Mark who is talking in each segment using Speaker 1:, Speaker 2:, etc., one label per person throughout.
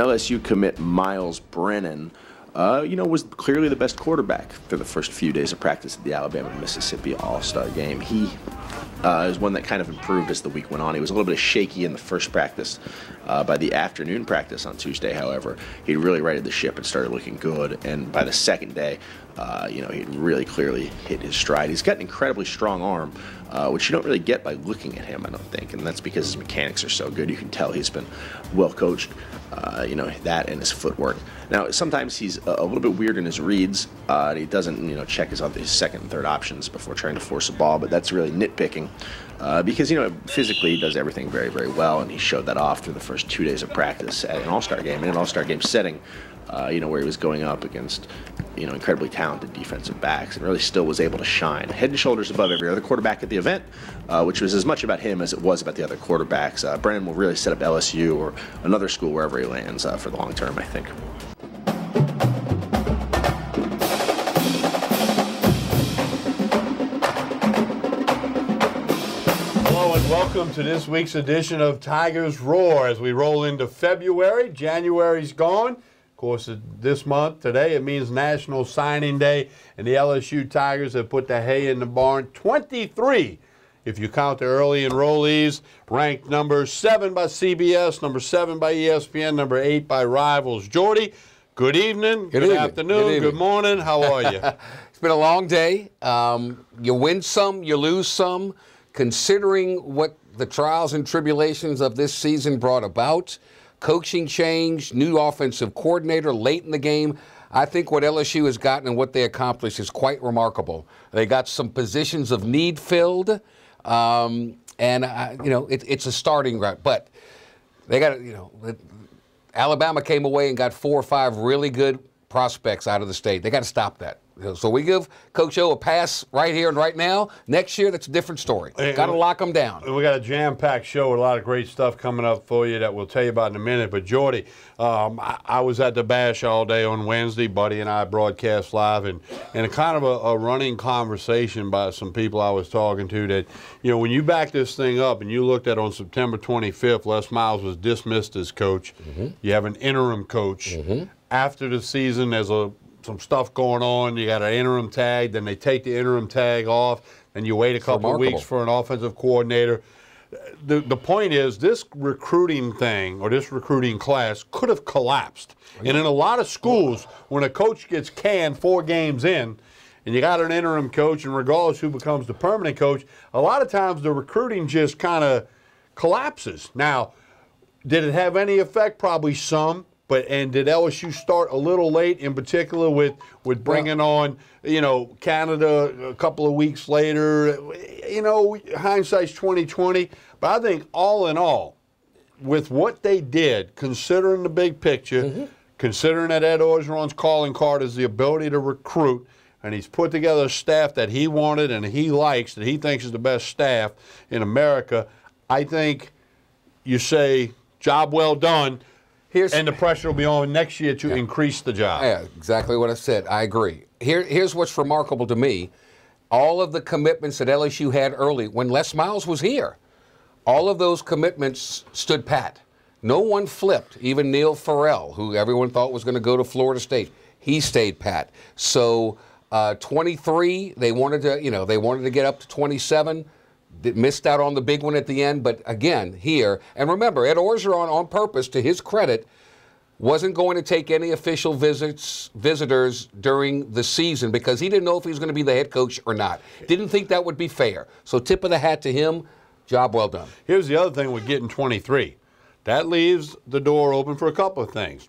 Speaker 1: LSU commit Miles Brennan, was clearly the best quarterback for the first few days of practice at the Alabama-Mississippi All-Star game. He is one that kind of improved as the week went on. He was a little bit shaky in the first practice. By the afternoon practice on Tuesday, however, he really righted the ship and started looking good. And by the second day, he really clearly hit his stride. He's got an incredibly strong arm, which you don't really get by looking at him, I don't think. And that's because his mechanics are so good. You can tell he's been well coached, that and his footwork. Now, sometimes he's a little bit weird in his reads. He doesn't, check his second and third options before trying to force a ball, but that's really nitpicking. Because, physically he does everything very, very well, and he showed that off through the first 2 days of practice at an All-Star game, in an All-Star game setting, where he was going up against, incredibly talented defensive backs, and really still was able to shine. Head and shoulders above every other quarterback at the event, which was as much about him as it was about the other quarterbacks. Brennan will really set up LSU or another school wherever he lands for the long term, I think.
Speaker 2: Welcome to this week's edition of Tigers Roar. As we roll into February, January's gone. Of course, this month, today, it means National Signing Day, and the LSU Tigers have put the hay in the barn. 23, if you count the early enrollees, ranked number 7 by CBS, number 7 by ESPN, number 8 by Rivals. Jordy, good evening, good afternoon, good morning. How are you?
Speaker 3: It's been a long day. You win some, you lose some. Considering what the trials and tribulations of this season brought about, coaching change, new offensive coordinator late in the game, I think what LSU has gotten and what they accomplished is quite remarkable. They got some positions of need filled, it's a starting ground. But they got, Alabama came away and got 4 or 5 really good prospects out of the state. They got to stop that. So we give Coach O a pass right here and right now. Next year, that's a different story. Got to lock them down.
Speaker 2: We got a jam-packed show with a lot of great stuff coming up for you that we'll tell you about in a minute. But, Jordy, I was at the Bash all day on Wednesday. Buddy and I broadcast live, and a kind of a running conversation by some people I was talking to that, when you back this thing up and you looked at on September 25th, Les Miles was dismissed as coach. Mm-hmm. You have an interim coach. Mm-hmm. After the season, there's some stuff going on. You got an interim tag, then they take the interim tag off, and you wait a couple of weeks for an offensive coordinator. The point is, this recruiting thing or this recruiting class could have collapsed. And in a lot of schools, when a coach gets canned 4 games in, and you got an interim coach, and regardless who becomes the permanent coach, a lot of times the recruiting just kind of collapses. Now, did it have any effect? Probably some. And did LSU start a little late, in particular with bringing on, Canada a couple of weeks later? Hindsight's 20/20. But I think all in all, with what they did, considering the big picture, considering that Ed Orgeron's calling card is the ability to recruit, and he's put together a staff that he wanted and he likes, that he thinks is the best staff in America, I think you say, job well done. And the pressure will be on next year to increase the job.
Speaker 3: Yeah, exactly what I said. I agree. Here's what's remarkable to me. All of the commitments that LSU had early, when Les Miles was here, all of those commitments stood pat. No one flipped. Even Neil Farrell, who everyone thought was going to go to Florida State, he stayed pat. So 23, they wanted to get up to 27. Missed out on the big one at the end, but again, here, and remember, Ed Orgeron, on purpose, to his credit, wasn't going to take any official visitors during the season because he didn't know if he was going to be the head coach or not. Didn't think that would be fair. So tip of the hat to him, job well done.
Speaker 2: Here's the other thing with getting 23. That leaves the door open for a couple of things.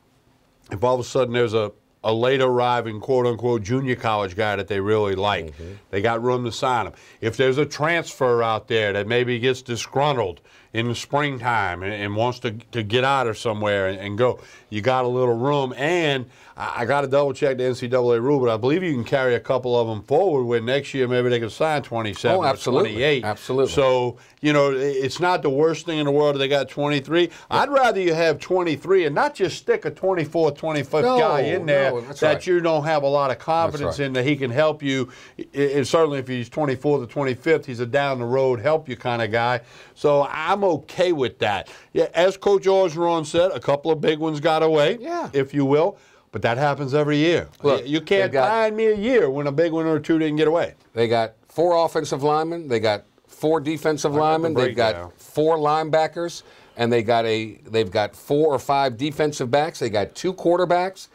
Speaker 2: If all of a sudden there's a late arriving, quote-unquote, junior college guy that they really like. They got room to sign him. If there's a transfer out there that maybe gets disgruntled in the springtime and wants to get out of somewhere and go, you got a little room. And I got to double-check the NCAA rule, but I believe you can carry a couple of them forward where next year maybe they can sign 27 or 28.
Speaker 3: Absolutely.
Speaker 2: So, it's not the worst thing in the world that they got 23. I'd rather you have 23 and not just stick a 24th, 25th guy in there that you don't have a lot of confidence in that he can help you. And certainly if he's 24th or 25th, he's a down-the-road help you kind of guy. So I'm I'm okay with that. Yeah, as Coach Orgeron said, a couple of big ones got away, if you will, but that happens every year.
Speaker 3: Look,
Speaker 2: you can't find me a year when a big one or two didn't get away.
Speaker 3: They got 4 offensive linemen. They got 4 defensive linemen. They've got 4 linebackers, and they've got 4 or 5 defensive backs. They got 2 quarterbacks.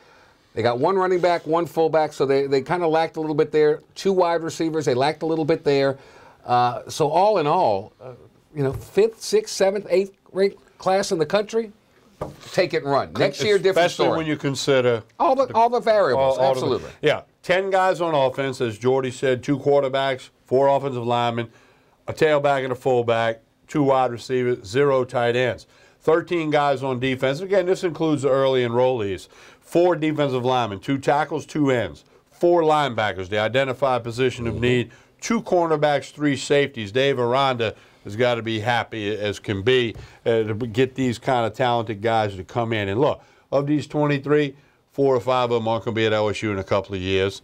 Speaker 3: They got 1 running back, 1 fullback, so they kind of lacked a little bit there. 2 wide receivers, they lacked a little bit there. So all in all, 5th, 6th, 7th, 8th ranked class in the country, take it and run. Next year, different story.
Speaker 2: Especially when you consider
Speaker 3: all the variables. Absolutely.
Speaker 2: 10 guys on offense, as Jordy said, 2 quarterbacks, 4 offensive linemen, a tailback and a fullback, 2 wide receivers, 0 tight ends. 13 guys on defense. Again, this includes the early enrollees. 4 defensive linemen, 2 tackles, 2 ends, 4 linebackers, the identified position of need, 2 cornerbacks, 3 safeties. Dave Aranda has got to be happy as can be to get these kind of talented guys to come in. And look, of these 23, 4 or 5 of them aren't going to be at LSU in a couple of years.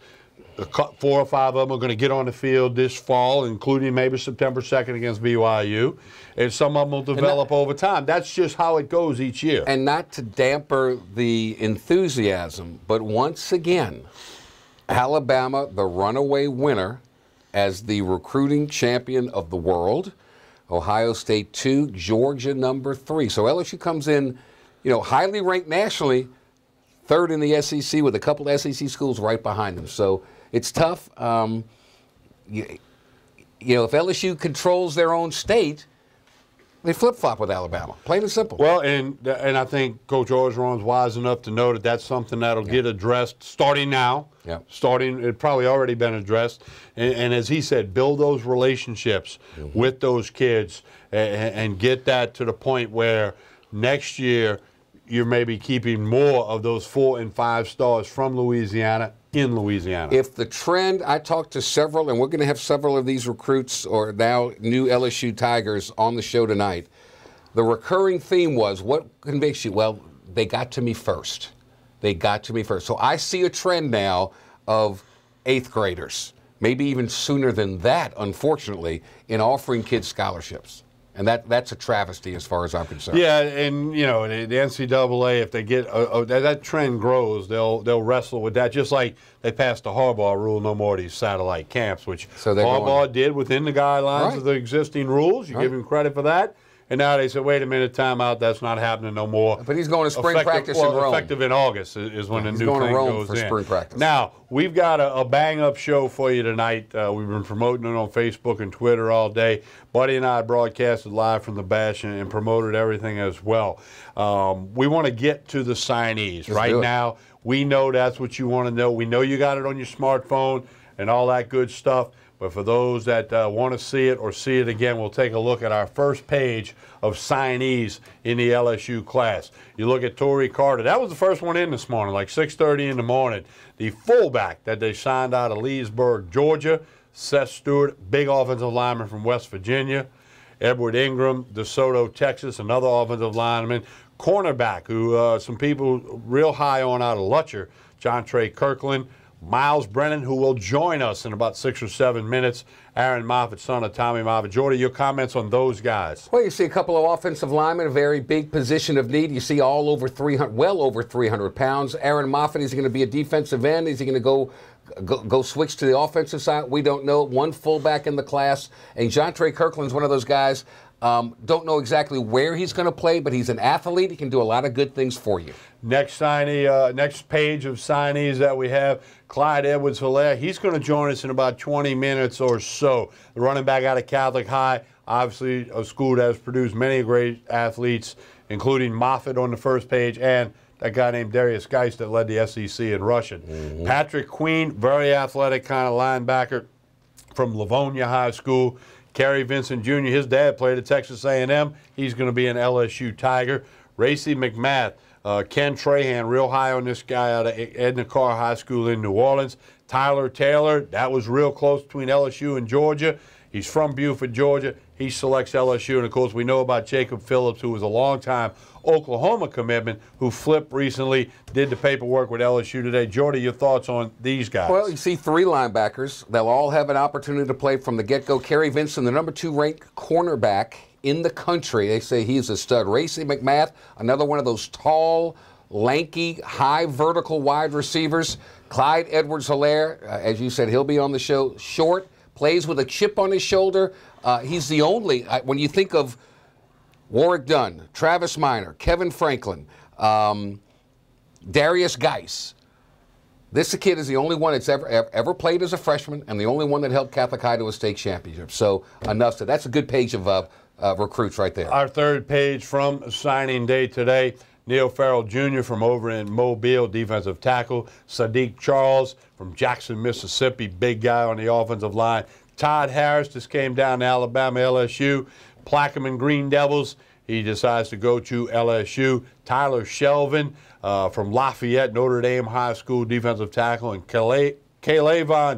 Speaker 2: 4 or 5 of them are going to get on the field this fall, including maybe September 2nd against BYU. And some of them will develop over time. That's just how it goes each year.
Speaker 3: And not to damper the enthusiasm, but once again, Alabama, the runaway winner, as the recruiting champion of the world. Ohio State 2, Georgia number 3. So LSU comes in, highly ranked nationally, 3rd in the SEC with a couple of SEC schools right behind them. So it's tough. If LSU controls their own state, they flip-flop with Alabama, plain and simple.
Speaker 2: Well, and I think Coach Orgeron's wise enough to know that that's something that'll get addressed starting now. It probably already been addressed. And as he said, build those relationships with those kids and get that to the point where next year you're maybe keeping more of those 4 and 5 stars from Louisiana in Louisiana.
Speaker 3: If the trend, I talked to several, and we're going to have several of these recruits or now new LSU Tigers on the show tonight. The recurring theme was, what convicts you? Well, they got to me first. They got to me first. So I see a trend now of 8th graders, maybe even sooner than that, unfortunately, in offering kids scholarships. And that's a travesty as far as I'm concerned.
Speaker 2: Yeah, and the NCAA, if they get that trend grows, they'll wrestle with that. Just like they passed the Harbaugh rule, no more of these satellite camps, which Harbaugh did within the guidelines of the existing rules. You give him credit for that. And now they said, wait a minute, time out. That's not happening no more.
Speaker 3: But he's going to spring practice in Rome.
Speaker 2: Effective in August is when the new thing goes in.
Speaker 3: He's going to Rome for spring practice.
Speaker 2: Now, we've got a bang-up show for you tonight. We've been promoting it on Facebook and Twitter all day. Buddy and I broadcasted live from the Bash and promoted everything as well. We want to get to the signees. Right now, we know that's what you want to know. We know you got it on your smartphone and all that good stuff. But for those that want to see it or see it again, we'll take a look at our first page of signees in the LSU class. You look at Torrey Carter. That was the first one in this morning, like 6:30 in the morning. The fullback that they signed out of Leesburg, Georgia. Seth Stewart, big offensive lineman from West Virginia. Edward Ingram, DeSoto, Texas, another offensive lineman. Cornerback, who some people real high on out of Lutcher, John Trey Kirkland. Miles Brennan, who will join us in about 6 or 7 minutes. Aaron Moffitt, son of Tommy Moffitt. Jordy, your comments on those guys?
Speaker 3: Well, you see a couple of offensive linemen, a very big position of need. You see all over 300, well over 300 pounds. Aaron Moffitt, is he going to be a defensive end? Is he going to go switch to the offensive side? We don't know. 1 fullback in the class. And John Trey Kirkland's one of those guys. Don't know exactly where he's going to play, but he's an athlete. He can do a lot of good things for you.
Speaker 2: Next signee, next page of signees that we have, Clyde Edwards-Helaire. He's going to join us in about 20 minutes or so. The running back out of Catholic High, obviously a school that has produced many great athletes, including Moffitt on the first page and that guy named Darius Geist that led the SEC in rushing. Patrick Queen, very athletic kind of linebacker from Livonia High School. Kerry Vincent Jr., his dad played at Texas A&M. He's going to be an LSU Tiger. Racy McMath, Ken Trahan, real high on this guy out of Edna Carr High School in New Orleans. Tyler Taylor, that was real close between LSU and Georgia. He's from Buford, Georgia. He selects LSU. And, of course, we know about Jacob Phillips, who was a long-time Oklahoma commitment, who flipped recently, did the paperwork with LSU today. Jordy, your thoughts on these guys?
Speaker 3: Well, you see 3 linebackers. They'll all have an opportunity to play from the get-go. Kerry Vincent, the number 2 ranked cornerback in the country. They say he's a stud. Racey McMath, another one of those tall, lanky, high vertical wide receivers. Clyde Edwards-Helaire, as you said, he'll be on the show. Short, plays with a chip on his shoulder. He's the only, when you think of Warrick Dunn, Travis Minor, Kevin Franklin, Darius Geis, this kid is the only one that's ever played as a freshman and the only one that helped Catholic High to a state championship. So enough said. That's a good page of recruits right there.
Speaker 2: Our third page from signing day today. Neil Farrell Jr. from over in Mobile, defensive tackle. Sadiq Charles from Jackson, Mississippi, big guy on the offensive line. Todd Harris just came down to Alabama, LSU. Plaquemine Green Devils, he decides to go to LSU. Tyler Shelvin from Lafayette, Notre Dame High School, defensive tackle. And Kalavon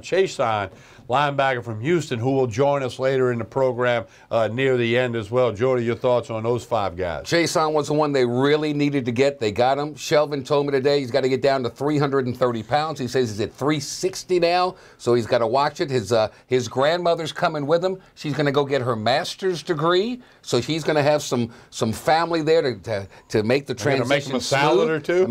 Speaker 2: Chason, linebacker from Houston, who will join us later in the program near the end as well. Jordy, your thoughts on those 5 guys?
Speaker 3: Jason was the one they really needed to get. They got him. Shelvin told me today he's got to get down to 330 pounds. He says he's at 360 now, so he's got to watch it. His grandmother's coming with him. She's going to go get her master's degree, so she's going to have some family there to make the transition
Speaker 2: make him a salad or two?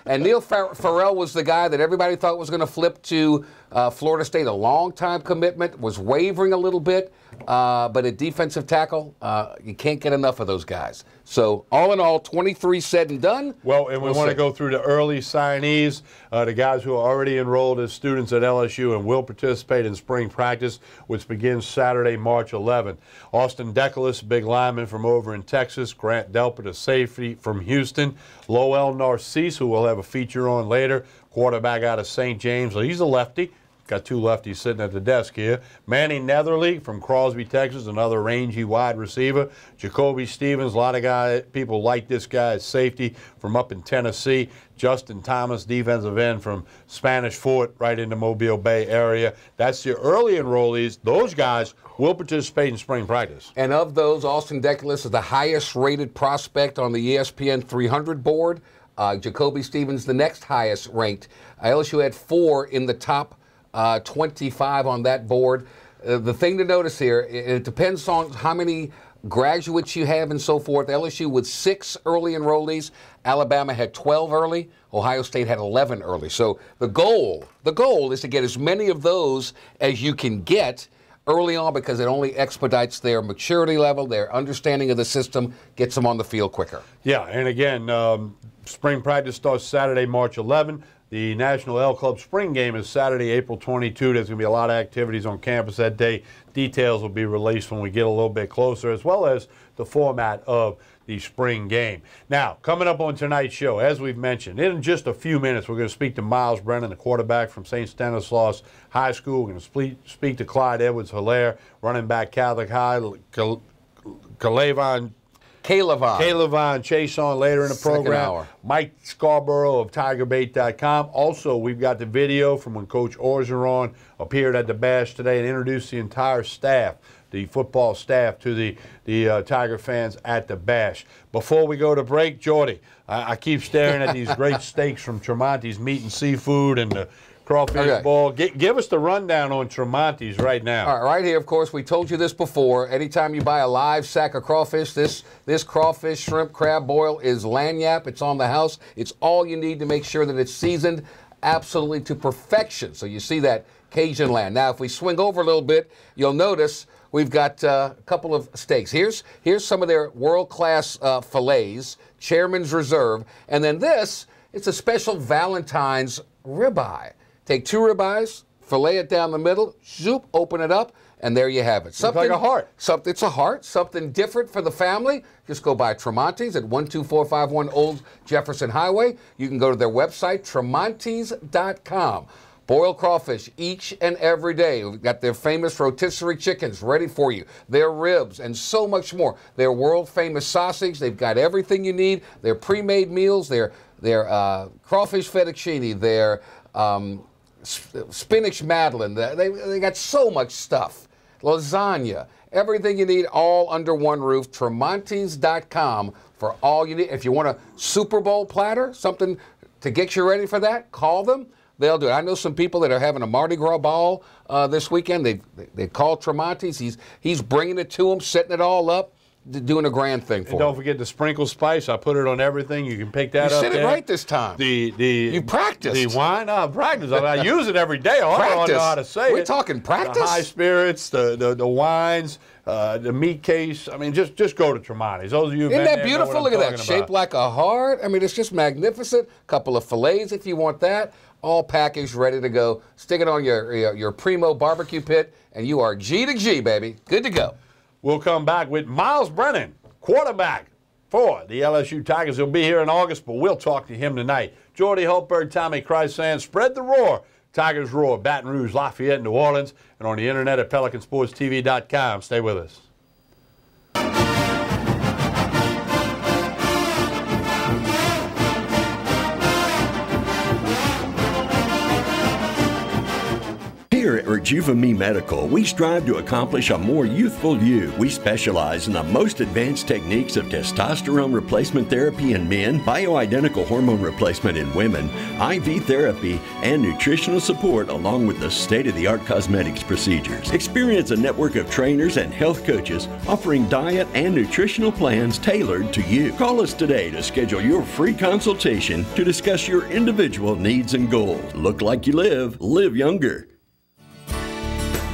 Speaker 3: And Neil Farrell was the guy that everybody thought was going to flip to Florida State, a long-time commitment, was wavering a little bit, but at defensive tackle, you can't get enough of those guys. So all in all, 23 said and done.
Speaker 2: Well, and we want to go through the early signees, the guys who are already enrolled as students at LSU and will participate in spring practice, which begins Saturday, March 11th. Austin Decolis, big lineman from over in Texas. Grant Delpit, a safety from Houston. Lowell Narcisse, who we'll have a feature on later, quarterback out of St. James. So he's a lefty. Got 2 lefties sitting at the desk here. Manny Netherly from Crosby, Texas, another rangy wide receiver. Jacoby Stevens, a lot of people like this guy as safety from up in Tennessee. Justin Thomas, defensive end from Spanish Fort, right in the Mobile Bay area. That's your early enrollees. Those guys will participate in spring practice.
Speaker 3: And of those, Austin Decolis is the highest rated prospect on the ESPN 300 board. Jacoby Stevens, the next highest ranked. LSU had 4 in the top 25 on that board. The thing to notice here, it depends on how many graduates you have and so forth. LSU with 6 early enrollees. Alabama had 12 early. Ohio State had 11 early. So the goal is to get as many of those as you can get early on, because it only expedites their maturity level, their understanding of the system, gets them on the field quicker.
Speaker 2: Yeah, and again, spring practice starts Saturday, March 11th. The National L Club spring game is Saturday, April 22. There's going to be a lot of activities on campus that day. Details will be released when we get a little bit closer, as well as the format of the spring game. Now, coming up on tonight's show, as we've mentioned, in just a few minutes, we're going to speak to Miles Brennan, the quarterback from St. Stanislaus High School. We're going to speak to Clyde Edwards-Helaire, running back Catholic High, Kalavon Chason later in the program. Mike Scarborough of TigerBait.com. Also, we've got the video from when Coach Orgeron appeared at the Bash today and introduced the entire staff, the football staff, to the Tiger fans at the Bash. Before we go to break, Jordy, I keep staring at these great steaks from Tremonti's Meat and Seafood and the crawfish ball. Give us the rundown on Tremonti's right now.
Speaker 3: All right, here, of course, we told you this before. Anytime you buy a live sack of crawfish, this crawfish, shrimp, crab boil is lanyap. It's on the house. It's all you need to make sure that it's seasoned absolutely to perfection. So you see that Cajun land. Now, if we swing over a little bit, you'll notice we've got a couple of steaks. Here's some of their world-class fillets, Chairman's Reserve. And then this, it's a special Valentine's ribeye. Take 2 ribeyes, fillet it down the middle, zoop, open it up, and there you have it.
Speaker 2: Something like a heart.
Speaker 3: It's a heart, something different for the family. Just go by Tremonti's at 12451 Old Jefferson Highway. You can go to their website, tremontis.com. Boiled crawfish each and every day. We've got their famous rotisserie chickens ready for you, their ribs, and so much more. Their world-famous sausage. They've got everything you need. Their pre-made meals, their crawfish fettuccine, their spinach madeleine. They got so much stuff. Lasagna, everything you need, all under one roof. Tremontis.com for all you need. If you want a Super Bowl platter, something to get you ready for that, call them. They'll do it. I know some people that are having a Mardi Gras ball this weekend. They call Tremonti's. He's bringing it to them, setting it all up. doing a grand thing for
Speaker 2: And don't forget the sprinkle spice. I put it on everything. You can pick that
Speaker 3: you
Speaker 2: up.
Speaker 3: You said it right this time.
Speaker 2: You
Speaker 3: practiced.
Speaker 2: The wine? I practice. I use it every day. I don't know how to say it.
Speaker 3: We're talking practice?
Speaker 2: The high spirits, the wines, the meat case. I mean, just go to Tremonti's. Those of you who've
Speaker 3: Isn't
Speaker 2: been
Speaker 3: that
Speaker 2: there
Speaker 3: beautiful?
Speaker 2: know what
Speaker 3: Look
Speaker 2: I'm
Speaker 3: at that.
Speaker 2: talking
Speaker 3: Shaped
Speaker 2: about.
Speaker 3: like a heart. I mean, it's just magnificent. Couple of fillets if you want that. All packaged, ready to go. Stick it on your Primo barbecue pit, and you are G to G, baby. Good to go.
Speaker 2: We'll come back with Miles Brennan, quarterback for the LSU Tigers. He'll be here in August, but we'll talk to him tonight. Jordy Hultberg, Tommy Krysan, spread the roar. Tigers roar, Baton Rouge, Lafayette, New Orleans, and on the internet at PelicanSportsTV.com. Stay with us.
Speaker 4: Here at Rejuva-Me Medical, we strive to accomplish a more youthful you. We specialize in the most advanced techniques of testosterone replacement therapy in men, bioidentical hormone replacement in women, IV therapy, and nutritional support along with the state-of-the-art cosmetics procedures. Experience a network of trainers and health coaches offering diet and nutritional plans tailored to you. Call us today to schedule your free consultation to discuss your individual needs and goals. Look like you live younger.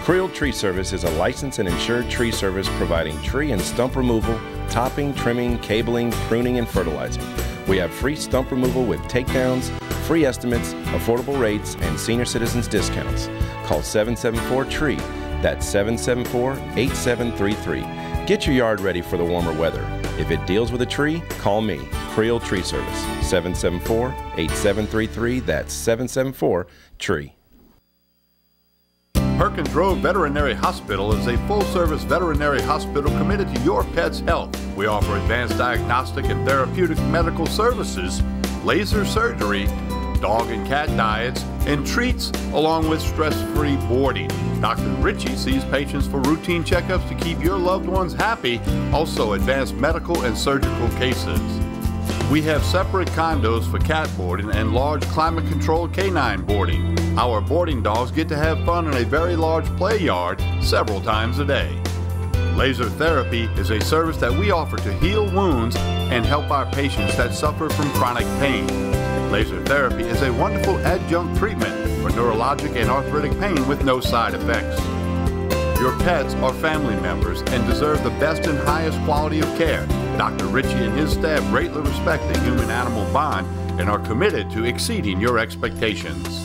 Speaker 5: Creel Tree Service is a licensed and insured tree service providing tree and stump removal, topping, trimming, cabling, pruning, and fertilizing. We have free stump removal with takedowns, free estimates, affordable rates, and senior citizens discounts. Call 774-TREE. That's 774-8733. Get your yard ready for the warmer weather. If it deals with a tree, call me, Creel Tree Service, 774-8733. That's 774-TREE.
Speaker 2: Perkins Road Veterinary Hospital is a full-service veterinary hospital committed to your pet's health. We offer advanced diagnostic and therapeutic medical services, laser surgery, dog and cat diets, and treats, along with stress-free boarding. Dr. Ritchie sees patients for routine checkups to keep your loved ones happy, also advanced medical and surgical cases. We have separate condos for cat boarding and large climate-controlled canine boarding. Our boarding dogs get to have fun in a very large play yard several times a day. Laser therapy is a service that we offer to heal wounds and help our patients that suffer from chronic pain. Laser therapy is a wonderful adjunct treatment for neurologic and arthritic pain with no side effects. Your pets are family members and deserve the best and highest quality of care. Dr. Ritchie and his staff greatly respect the human-animal bond and are committed to exceeding your expectations.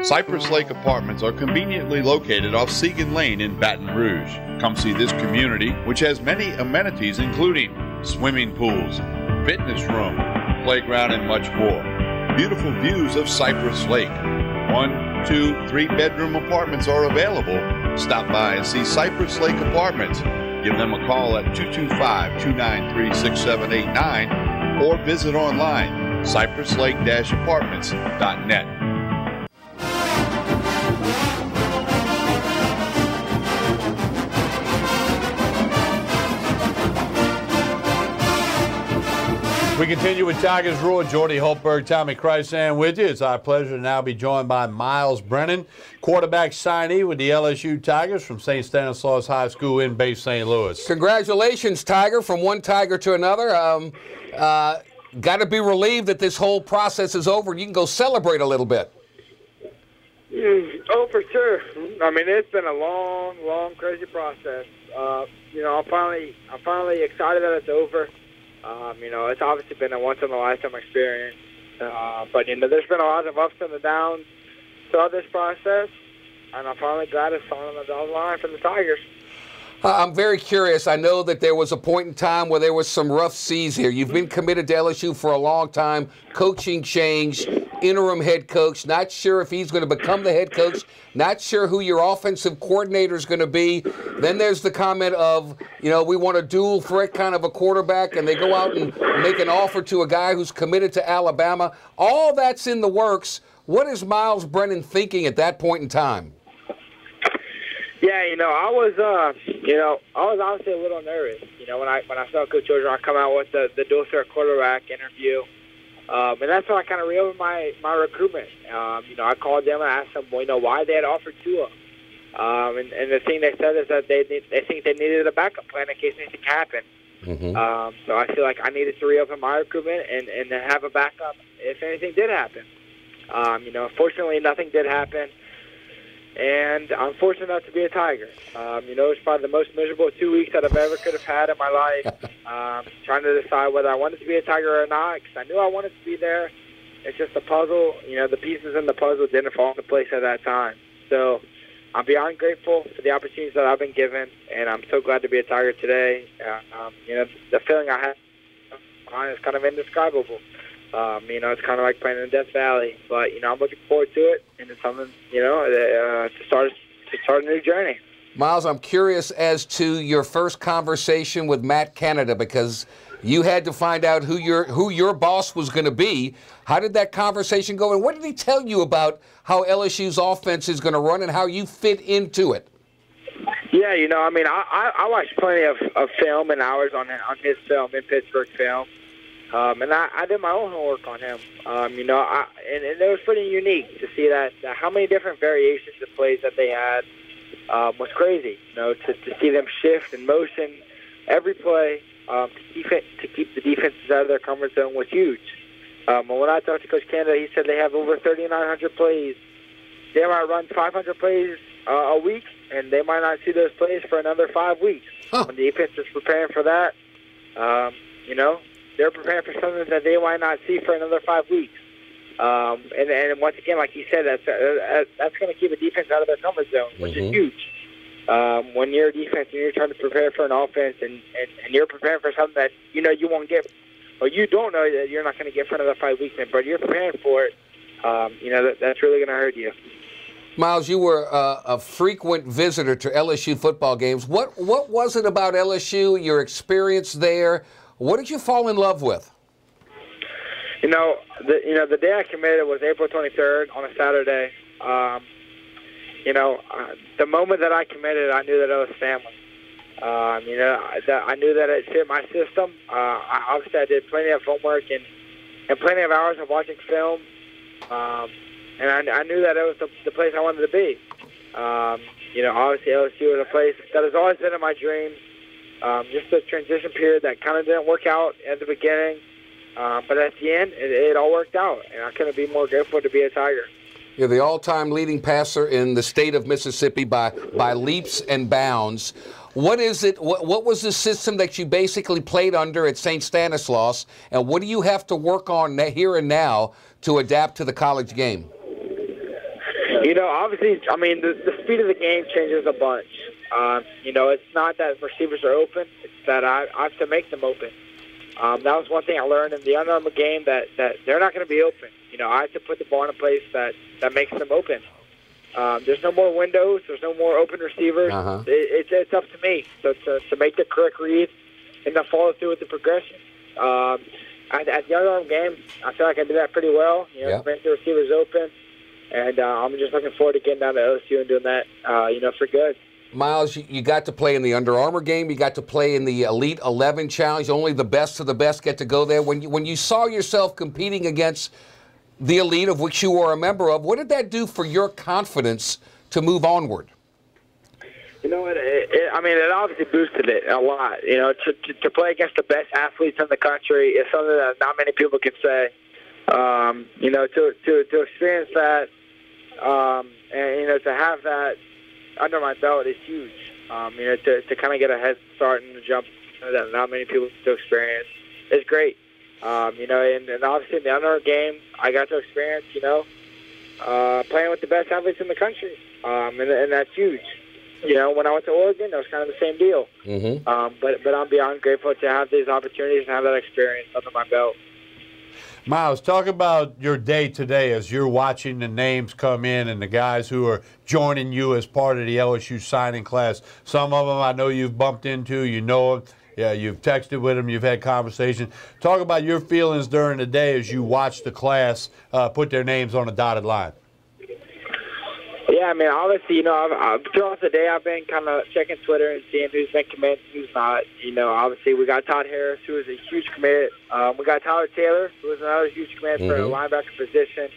Speaker 2: Cypress Lake Apartments are conveniently located off Segan Lane in Baton Rouge. Come see this community, which has many amenities including swimming pools, fitness room, playground, and much more. Beautiful views of Cypress Lake. 1, 2, 3-bedroom apartments are available. Stop by and see Cypress Lake Apartments. Give them a call at 225-293-6789 or visit online, cypresslake-apartments.net. We continue with Tigers Roar. Jordy Hultberg, Tommy Krysan with you. It's our pleasure to now be joined by Miles Brennan, quarterback signee with the LSU Tigers from St. Stanislaus High School in Bay St. Louis.
Speaker 3: Congratulations, Tiger, from one Tiger to another. Got to be relieved that this whole process is over and you can go celebrate a little bit.
Speaker 6: Oh, for sure. I mean, it's been a long, long, crazy process. I'm finally excited that it's over. It's obviously been a once-in-a-lifetime experience. But there's been a lot of ups and downs throughout this process, and I'm finally glad it's on the line for the Tigers.
Speaker 3: I'm very curious. I know that there was a point in time where there was some rough seas here. You've been committed to LSU for a long time. Coaching change, interim head coach, not sure if he's going to become the head coach, not sure who your offensive coordinator is going to be. Then there's the comment of, we want a dual threat kind of a quarterback, and they go out and make an offer to a guy who's committed to Alabama. All that's in the works. What is Miles Brennan thinking at that point in time?
Speaker 6: Yeah, I was obviously a little nervous. When I saw Coach Orgeron come out with the dual threat quarterback interview, and that's when I kind of reopened my recruitment. I called them and asked them, why they had offered Tua. And the thing they said is that they think they needed a backup plan in case anything happened. Mm-hmm. So I feel like I needed to reopen my recruitment and have a backup if anything did happen. Fortunately, nothing did happen. And I'm fortunate enough to be a Tiger. It's probably the most miserable 2 weeks that I've ever could have had in my life. Trying to decide whether I wanted to be a Tiger or not, because I knew I wanted to be there. It's just the puzzle, the pieces in the puzzle didn't fall into place at that time. So I'm beyond grateful for the opportunities that I've been given, and I'm so glad to be a Tiger today. The feeling I have is kind of indescribable. It's kind of like playing in Death Valley, but I'm looking forward to it, and it's something to start a new journey.
Speaker 3: Miles, I'm curious as to your first conversation with Matt Canada, because you had to find out who your boss was going to be. How did that conversation go, and what did he tell you about how LSU's offense is going to run and how you fit into it?
Speaker 6: Yeah, I watched plenty of film and hours on his film, in Pittsburgh film. And I did my own homework on him. And it was pretty unique to see that how many different variations of plays that they had was crazy. To see them shift and motion every play to keep the defenses out of their comfort zone was huge. When I talked to Coach Canada, he said they have over 3,900 plays. They might run 500 plays a week, and they might not see those plays for another 5 weeks. Huh. When the defense is preparing for that, they're preparing for something that they might not see for another 5 weeks. And once again, like you said, that's going to keep a defense out of their comfort zone, which is huge. When you're a defense and you're trying to prepare for an offense and you're preparing for something that you won't get, or you don't know that you're not going to get for another 5 weeks, but you're preparing for it, that's really going to hurt you.
Speaker 3: Miles, you were a frequent visitor to LSU football games. What was it about LSU, your experience there? What did you fall in love with?
Speaker 6: The day I committed was April 23rd on a Saturday. The moment that I committed, I knew that it was family. I knew that it fit my system. Obviously, I did plenty of homework and plenty of hours of watching film. And I knew that it was the place I wanted to be. Obviously, LSU was a place that has always been in my dreams. Just a transition period that kind of didn't work out at the beginning. But at the end, it all worked out. And I couldn't be more grateful to be a Tiger.
Speaker 3: You're the all-time leading passer in the state of Mississippi by leaps and bounds. What is it? What was the system that you basically played under at St. Stanislaus? And what do you have to work on here and now to adapt to the college game?
Speaker 6: Obviously, the speed of the game changes a bunch. It's not that receivers are open. It's that I have to make them open. That was one thing I learned in the Under Armour game, that they're not going to be open. I have to put the ball in a place that makes them open. There's no more windows. There's no more open receivers. Uh-huh. It's up to me to make the correct read and to follow through with the progression. At the Under Armour game, I feel like I did that pretty well. Make the receivers open. And I'm just looking forward to getting down to LSU and doing that, for good.
Speaker 3: Miles, you got to play in the Under Armour game. You got to play in the Elite 11 Challenge. Only the best of the best get to go there. When you saw yourself competing against the elite, of which you were a member of, what did that do for your confidence to move onward?
Speaker 6: It obviously boosted it a lot. To play against the best athletes in the country is something that not many people can say. To experience that, And, to have that under my belt is huge. To kind of get a head start and jump that not many people get to experience is great. And obviously in the under game, I got to experience, playing with the best athletes in the country. And that's huge. When I went to Oregon, that was kind of the same deal.
Speaker 3: Mm-hmm.
Speaker 6: But I'm beyond grateful to have these opportunities and have that experience under my belt.
Speaker 2: Miles, talk about your day today as you're watching the names come in and the guys who are joining you as part of the LSU signing class. Some of them I know you've bumped into, you know them. Yeah, you've texted with them, you've had conversations. Talk about your feelings during the day as you watch the class put their names on a dotted line.
Speaker 6: Yeah, I mean, obviously, throughout the day I've been kind of checking Twitter and seeing who's been committed, who's not. Obviously we got Todd Harris, who is a huge commit. We got Tyler Taylor, who is another huge commit for the linebacker position.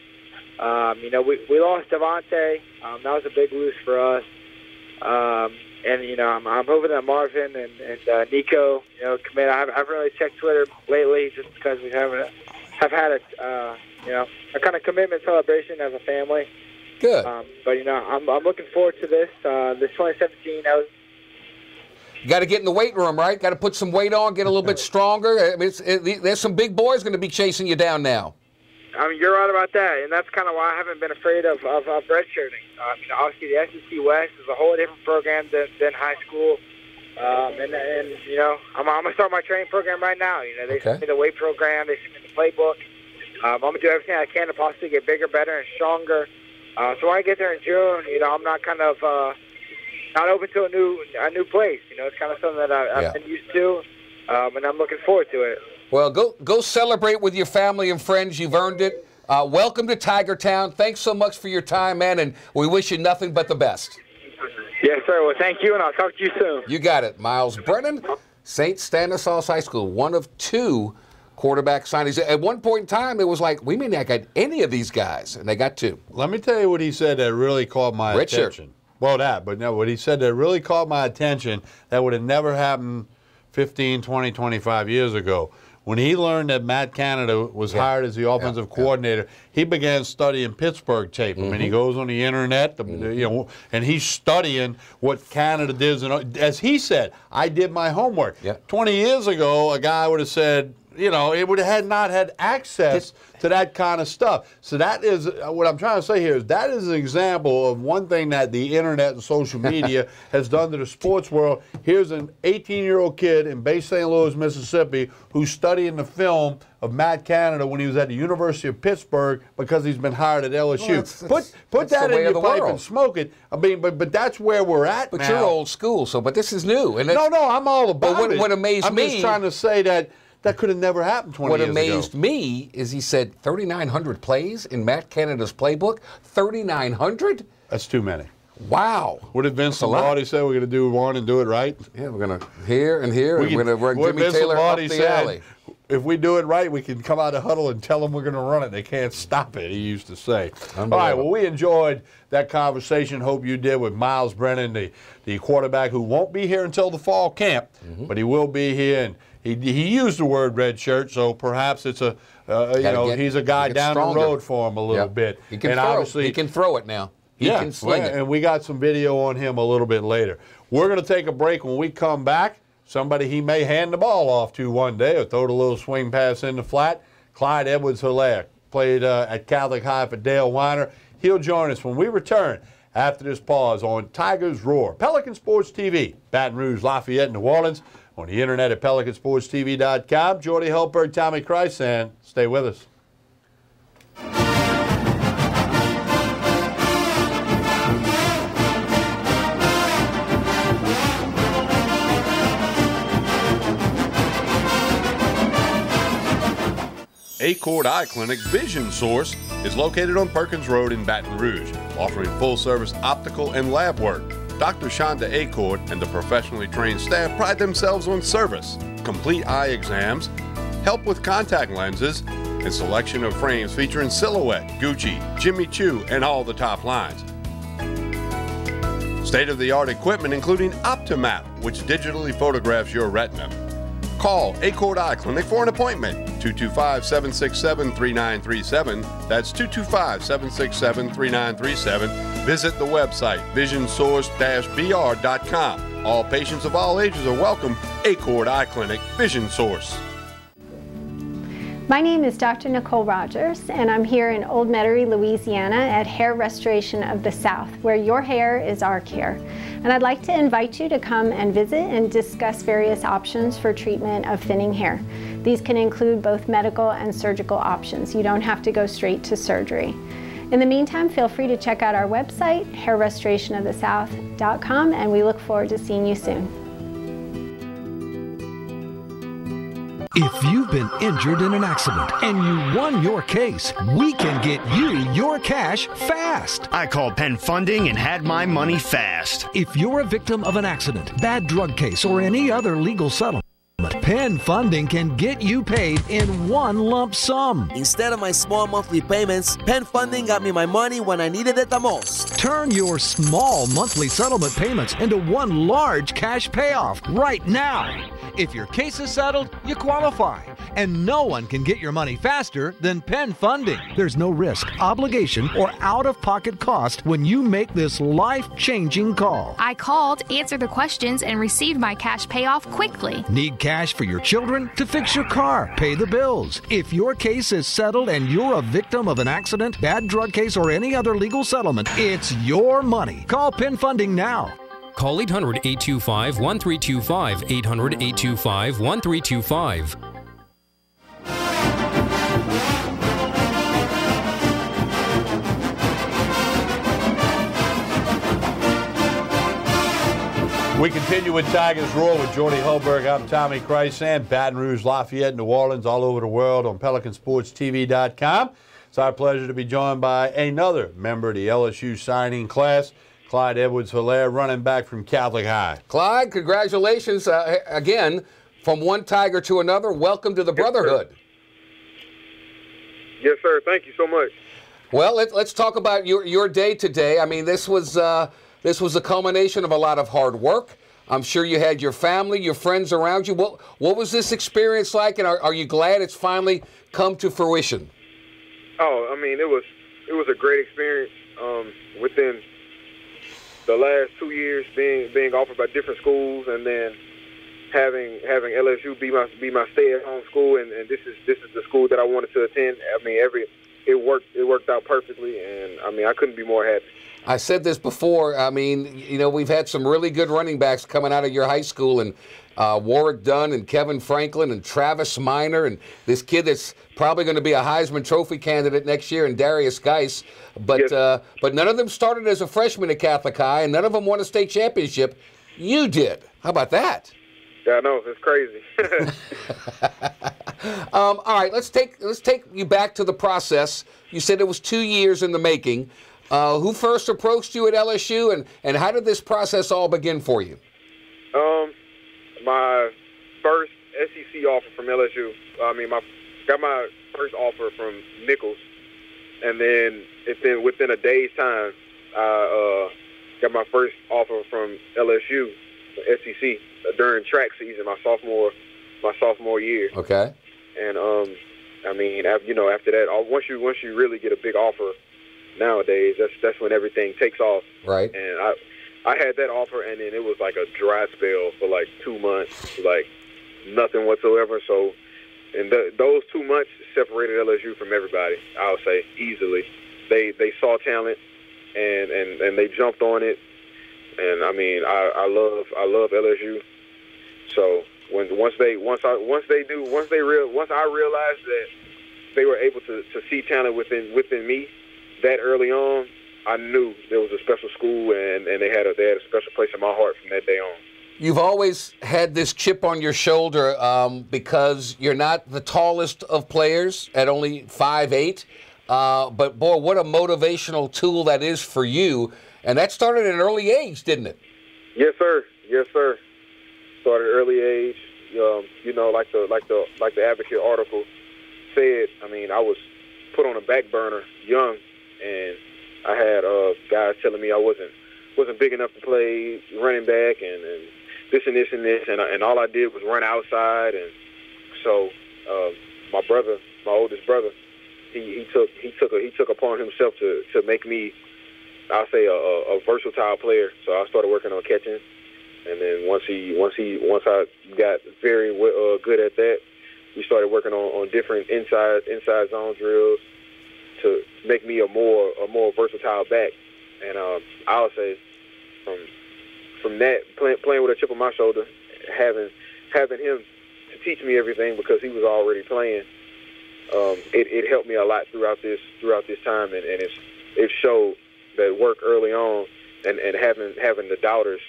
Speaker 6: We lost Devontae. That was a big lose for us. I'm hoping that Marvin and Nico, commit. I haven't really checked Twitter lately just because we have had a kind of commitment celebration as a family.
Speaker 3: Good.
Speaker 6: But I'm looking forward to this 2017.
Speaker 3: You got to get in the weight room, right? Got to put some weight on, get a little bit stronger. I mean, there's some big boys going to be chasing you down now.
Speaker 6: I mean, you're right about that, and that's kind of why I haven't been afraid of redshirting. Obviously, the SEC West is a whole different program than high school. I'm going to start my training program right now. They sent me the weight program, they sent me the playbook. I'm going to do everything I can to possibly get bigger, better, and stronger. So when I get there in June, I'm not kind of not open to a new place. It's kind of something that I've been used to, and I'm looking forward to it.
Speaker 3: Well, go celebrate with your family and friends. You've earned it. Welcome to Tiger Town. Thanks so much for your time, man, and we wish you nothing but the best.
Speaker 6: Yes, sir. Well, thank you, and I'll talk to you soon.
Speaker 3: You got it. Miles Brennan, St. Stanislaus High School, one of two quarterback signings. At one point in time, it was like, we may not get any of these guys, and they got two.
Speaker 2: Let me tell you what he said that really caught my attention. Well, what he said that really caught my attention that would have never happened 15, 20, 25 years ago. When he learned that Matt Canada was hired as the offensive coordinator, he began studying Pittsburgh tape. I mean, he goes on the internet, and he's studying what Canada did. And as he said, I did my homework. 20 years ago, a guy would have said, it would have not had access to that kind of stuff. So that is what I'm trying to say here is that is an example of one thing that the internet and social media has done to the sports world. Here's an 18-year-old kid in Bay St. Louis, Mississippi, who's studying the film of Matt Canada when he was at the University of Pittsburgh because he's been hired at LSU.
Speaker 3: Well,
Speaker 2: put that in your pipe and smoke it. I mean, but that's where we're at now.
Speaker 3: But you're old school, but this is new. And
Speaker 2: no, I'm all about it.
Speaker 3: What amazed me,
Speaker 2: I'm just trying to say that could have never happened 20 years ago.
Speaker 3: What amazed me is he said 3,900 plays in Matt Canada's playbook. 3,900?
Speaker 2: That's too many.
Speaker 3: Wow.
Speaker 2: What did Vince Lombardi say? We're going to do one and do it right?
Speaker 3: Yeah, we're going to here and here, and we're going to run Jimmy Taylor up the alley.
Speaker 2: If we do it right, we can come out of huddle and tell them we're going to run it. They can't stop it, he used to say. All right, well, we enjoyed that conversation. Hope you did with Miles Brennan, the quarterback who won't be here until the fall camp, but he will be here. And he used the word red shirt, so perhaps it's he's a guy down the road for him a little bit.
Speaker 3: He can throw it now. He can sling it.
Speaker 2: And we got some video on him a little bit later. We're going to take a break. When we come back, somebody he may hand the ball off to one day or throw the little swing pass in the flat. Clyde Edwards-Hilaire played at Catholic High for Dale Weiner. He'll join us when we return after this pause on Tigers Roar. Pelican Sports TV, Baton Rouge, Lafayette, New Orleans. On the internet at PelicanSportsTV.com. Jordy Helberg, Tommy Christ, and stay with us. Accord Eye Clinic Vision Source is located on Perkins Road in Baton Rouge, offering full-service optical and lab work. Dr. Shonda Accord and the professionally trained staff pride themselves on service, complete eye exams, help with contact lenses, and selection of frames featuring Silhouette, Gucci, Jimmy Choo, and all the top lines. State-of-the-art equipment including OptiMap, which digitally photographs your retina. Call Accord Eye Clinic for an appointment, 225-767-3937. That's 225-767-3937. Visit the website, visionsource-br.com. All patients of all ages are welcome. Accord Eye Clinic, Vision Source.
Speaker 7: My name is Dr. Nicole Rogers, and I'm here in Old Metairie, Louisiana at Hair Restoration of the South, where your hair is our care. And I'd like to invite you to come and visit and discuss various options for treatment of thinning hair. These can include both medical and surgical options. You don't have to go straight to surgery. In the meantime, feel free to check out our website, hairrestorationofthesouth.com, and we look forward to seeing you soon.
Speaker 8: If you've been injured in an accident and you won your case, we can get you your cash fast.
Speaker 9: I called Penn Funding and had my money fast.
Speaker 8: If you're a victim of an accident, bad drug case, or any other legal settlement, Penn Funding can get you paid in one lump sum.
Speaker 10: Instead of my small monthly payments, Penn Funding got me my money when I needed it the most.
Speaker 8: Turn your small monthly settlement payments into one large cash payoff right now. If your case is settled, you qualify. And no one can get your money faster than Penn Funding. There's no risk, obligation, or out-of-pocket cost when you make this life-changing call.
Speaker 11: I called, answered the questions, and received my cash payoff quickly.
Speaker 8: Need cash for your children? To fix your car, pay the bills. If your case is settled and you're a victim of an accident, bad drug case, or any other legal settlement, it's your money. Call Penn Funding now.
Speaker 12: Call 800-825-1325, 800-825-1325.
Speaker 2: We continue with Tigers Roar with Jordy Hulberg. I'm Tommy Chrysan, Baton Rouge, Lafayette, New Orleans, all over the world on PelicanSportsTV.com. It's our pleasure to be joined by another member of the LSU signing class, Clyde Edwards-Hilaire, running back from Catholic High.
Speaker 3: Clyde, congratulations again from one Tiger to another. Welcome to the Brotherhood.
Speaker 13: Yes, sir. Thank you so much.
Speaker 3: Well, let's talk about your day today. I mean, this was a culmination of a lot of hard work. I'm sure you had your family, your friends around you. What was this experience like, and are you glad it's finally come to fruition?
Speaker 13: Oh, I mean, it was a great experience. Within the last 2 years, being offered by different schools, and then having LSU be my stay-at-home school, and this is the school that I wanted to attend. I mean, it worked out perfectly, and I mean, I couldn't be more happy.
Speaker 3: I said this before. I mean, you know, we've had some really good running backs coming out of your high school, and Warwick Dunn and Kevin Franklin and Travis Minor and this kid that's probably going to be a Heisman Trophy candidate next year, and Darius Geis. But
Speaker 13: Yes.
Speaker 3: But none of them started as a freshman at Catholic High, and none of them won a state championship. You did. How about that?
Speaker 13: Yeah, I know, it's crazy.
Speaker 3: All right, let's take you back to the process. You said it was 2 years in the making. Who first approached you at LSU, and how did this process all begin for you?
Speaker 13: My first SEC offer from LSU. Got my first offer from Nichols, and then within a day's time, I got my first offer from LSU, SEC, during track season, my sophomore year.
Speaker 3: Okay.
Speaker 13: And after that, once you really get a big offer nowadays, that's when everything takes off.
Speaker 3: Right.
Speaker 13: And I had that offer, and then it was like a dry spell for like 2 months, like nothing whatsoever. So, and those 2 months separated LSU from everybody, I'll say, easily. They saw talent, and they jumped on it. And I mean, I love LSU. So once I realized that they were able to see talent within me that early on, I knew there was a special school, and they had a special place in my heart from that day on.
Speaker 3: You've always had this chip on your shoulder because you're not the tallest of players at only 5'8". But, boy, what a motivational tool that is for you. And that started at an early age, didn't it?
Speaker 13: Yes, sir. Yes, sir. Started early age. Like the Advocate article said, I mean, I was put on a back burner young, and I had guys telling me I wasn't big enough to play running back, and this and this and this, and all I did was run outside. And so my brother, my oldest brother, he took upon himself to make me, I'll say, a versatile player. So I started working on catching, and then once I got very good at that, we started working on different inside zone drills to make me a more versatile back. And I'll say from that playing with a chip on my shoulder, having him to teach me everything because he was already playing, it helped me a lot throughout this time, and it showed that work early on and having the doubters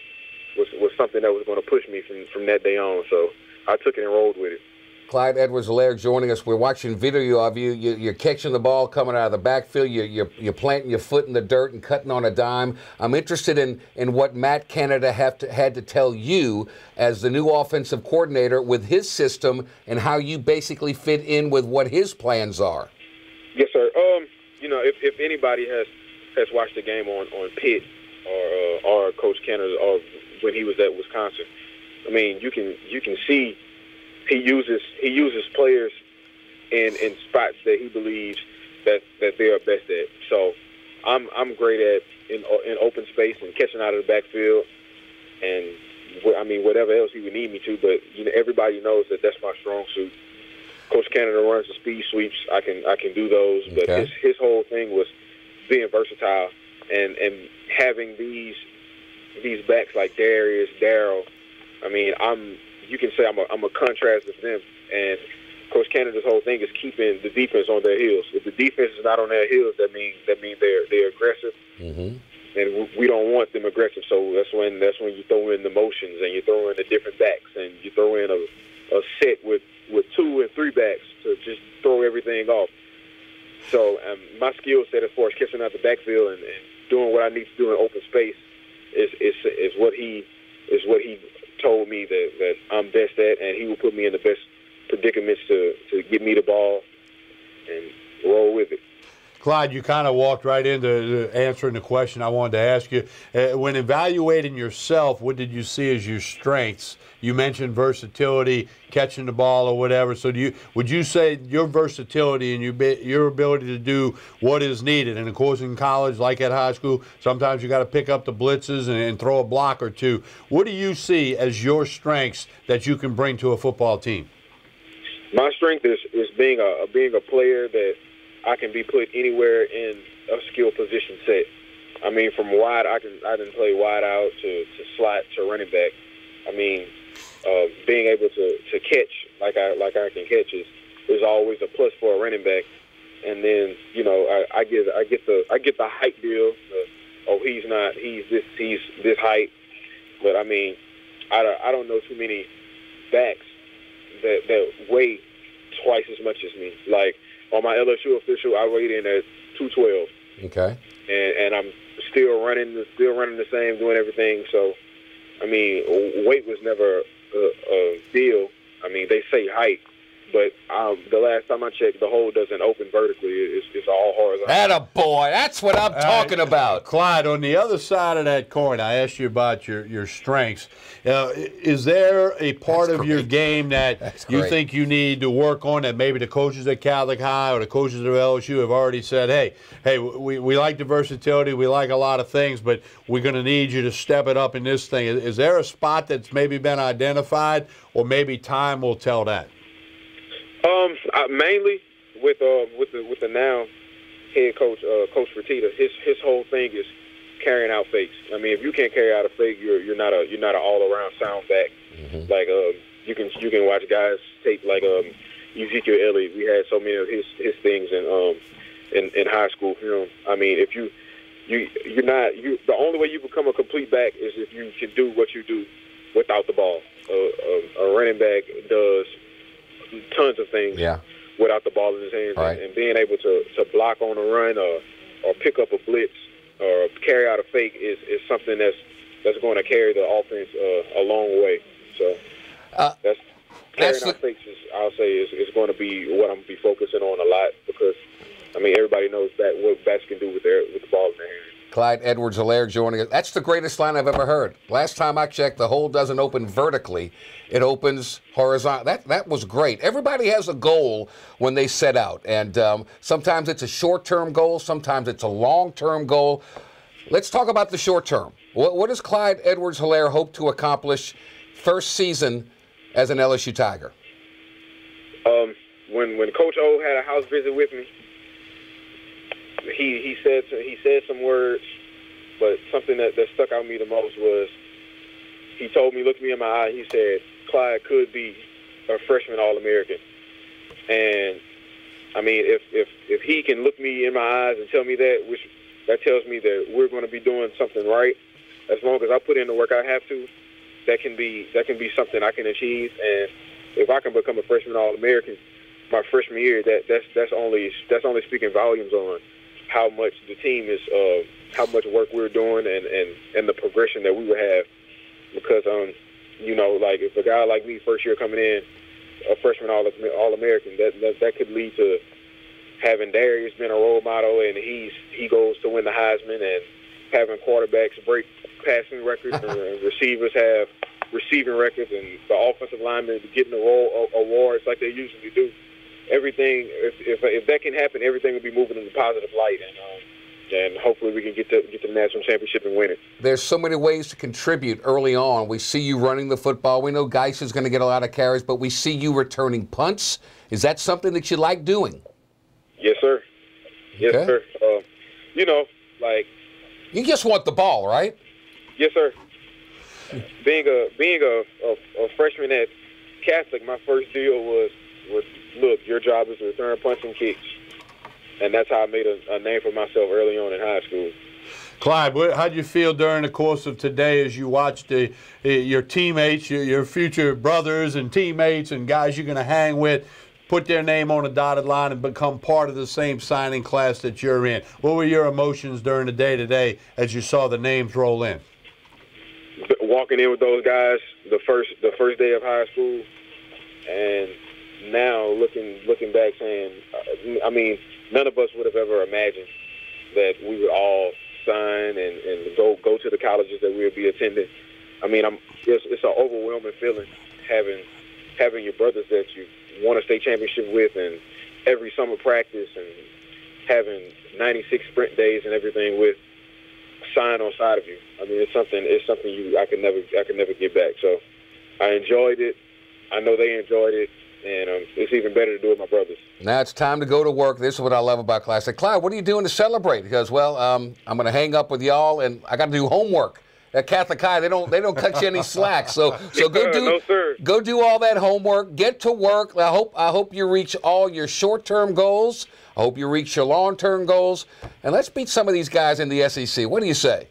Speaker 13: was something that was going to push me from that day on. So I took it and rolled with it. Clyde
Speaker 3: Edwards-Helaire joining us. We're watching video of you. You're catching the ball coming out of the backfield. You're planting your foot in the dirt and cutting on a dime. I'm interested in what Matt Canada had to tell you as the new offensive coordinator with his system and how you basically fit in with what his plans are.
Speaker 13: Yes, sir. If anybody has watched the game on Pitt or Coach Canada or when he was at Wisconsin, I mean, you can see he uses players in spots that he believes that they are best at. So I'm great at in open space and catching out of the backfield, and I mean whatever else he would need me to. But everybody knows that that's my strong suit. Coach Canada runs the speed sweeps. I can do those, but his whole thing was being versatile and having these backs like Darius, Darryl. I mean, you can say I'm a contrast with them, and Coach Canada's whole thing is keeping the defense on their heels. If the defense is not on their heels, that means they're aggressive, and we don't want them aggressive. So that's when you throw in the motions and you throw in the different backs and you throw in a set with 2 and 3 backs to just throw everything off. So my skill set as far as catching out the backfield and doing what I need to do in open space is what he told me that I'm best at, and he will put me in the best predicaments to get me the ball and roll with it.
Speaker 2: Clyde, you kind of walked right into answering the question I wanted to ask you. When evaluating yourself, what did you see as your strengths? You mentioned versatility, catching the ball or whatever. So would you say your versatility and your ability to do what is needed? And of course in college, like at high school, sometimes you got to pick up the blitzes and throw a block or two. What do you see as your strengths that you can bring to a football team?
Speaker 13: My strength is being a player that I can be put anywhere in a skill position set. I mean, from wide, I can play wide out to slot to running back. I mean, being able to catch like I can catch is always a plus for a running back. And then I get the height deal. He's this height. But I mean, I don't know too many backs that weigh twice as much as me. Like on my LSU official, I weighed in at 212.
Speaker 3: Okay.
Speaker 13: And I'm still running the same, doing everything. So, I mean, weight was never a deal. I mean, they say height, but the last time I checked, the hole doesn't open vertically. It's all horizontal.
Speaker 3: Attaboy. That's what I'm talking about.
Speaker 2: Clyde, on the other side of that coin, I asked you about your strengths. Is there a part of your game that you think you need to work on that maybe the coaches at Catholic High or the coaches at LSU have already said, hey, we like the versatility, we like a lot of things, but we're going to need you to step it up in this thing. Is there a spot that's maybe been identified, or maybe time will tell that?
Speaker 13: Mainly with the now head coach, Coach Fertitta, his whole thing is carrying out fakes. I mean, if you can't carry out a fake, you're not an all around sound back. Mm-hmm. Like you can watch guys tape like Ezekiel Elliott. We had so many of his things in high school. I mean, if the only way you become a complete back is if you can do what you do without the ball. A running back does tons of things without the ball in his hands, and being able to block on a run or pick up a blitz or carry out a fake is something that's going to carry the offense a long way. So that's carrying out fakes I'll say is going to be what I'm going to be focusing on a lot, because I mean everybody knows what backs can do with the ball in their hands.
Speaker 3: Clyde Edwards-Helaire joining us. That's the greatest line I've ever heard. Last time I checked, the hole doesn't open vertically. It opens horizontal. That was great. Everybody has a goal when they set out. And sometimes it's a short-term goal. Sometimes it's a long-term goal. Let's talk about the short term. What does Clyde Edwards-Helaire hope to accomplish first season as an LSU Tiger?
Speaker 13: When Coach O had a house visit with me, he said some words, but something that stuck out to me the most was he told me, looked me in my eye, he said, Clyde could be a freshman All-American. And, I mean, if he can look me in my eyes and tell me that, which that tells me that we're going to be doing something right, as long as I put in the work I have to, that can be something I can achieve. And if I can become a freshman All-American my freshman year, that's only speaking volumes on how much the team is, how much work we're doing, and the progression that we would have. Because you know, like if a guy like me, first year coming in, a freshman All-American, that could lead to having Darius being a role model, and he goes to win the Heisman, and having quarterbacks break passing records and receivers have receiving records, and the offensive linemen getting the role awards like they usually do. Everything, if that can happen, everything will be moving in a positive light, and hopefully we can get to the national championship and win it.
Speaker 3: There's so many ways to contribute early on. We see you running the football. We know Geis is going to get a lot of carries, but we see you returning punts. Is that something that you like doing?
Speaker 13: Yes, sir. Yes,
Speaker 3: Okay.
Speaker 13: sir. You know, like,
Speaker 3: you just want the ball, right?
Speaker 13: Yes, sir. Being a freshman at Catholic, my first deal was look, your job is to return punts and kicks, and that's how I made a name for myself early on in high school.
Speaker 2: Clyde, how did you feel during the course of today as you watched your teammates, your future brothers and teammates and guys you're going to hang with, put their name on a dotted line and become part of the same signing class that you're in? What were your emotions during the day today as you saw the names roll in?
Speaker 13: Walking in with those guys the first day of high school, and now looking back saying, I mean, none of us would have ever imagined that we would all sign and go to the colleges that we'll be attending. I mean, it's an overwhelming feeling having your brothers that you won a state championship with, and every summer practice, and having 96 sprint days and everything with sign on side of you. I mean, it's something I can never get back. So I enjoyed it. I know they enjoyed it, and it's even better to do it with my brothers.
Speaker 3: Now it's time to go to work. This is what I love about Classic. Clyde, what are you doing to celebrate? Because, well, I'm going to hang up with y'all, and I got to do homework. At Catholic High, they don't cut you any slack. So go do all that homework. Get to work. I hope you reach all your short-term goals. I hope you reach your long-term goals. And let's beat some of these guys in the SEC. What do you say?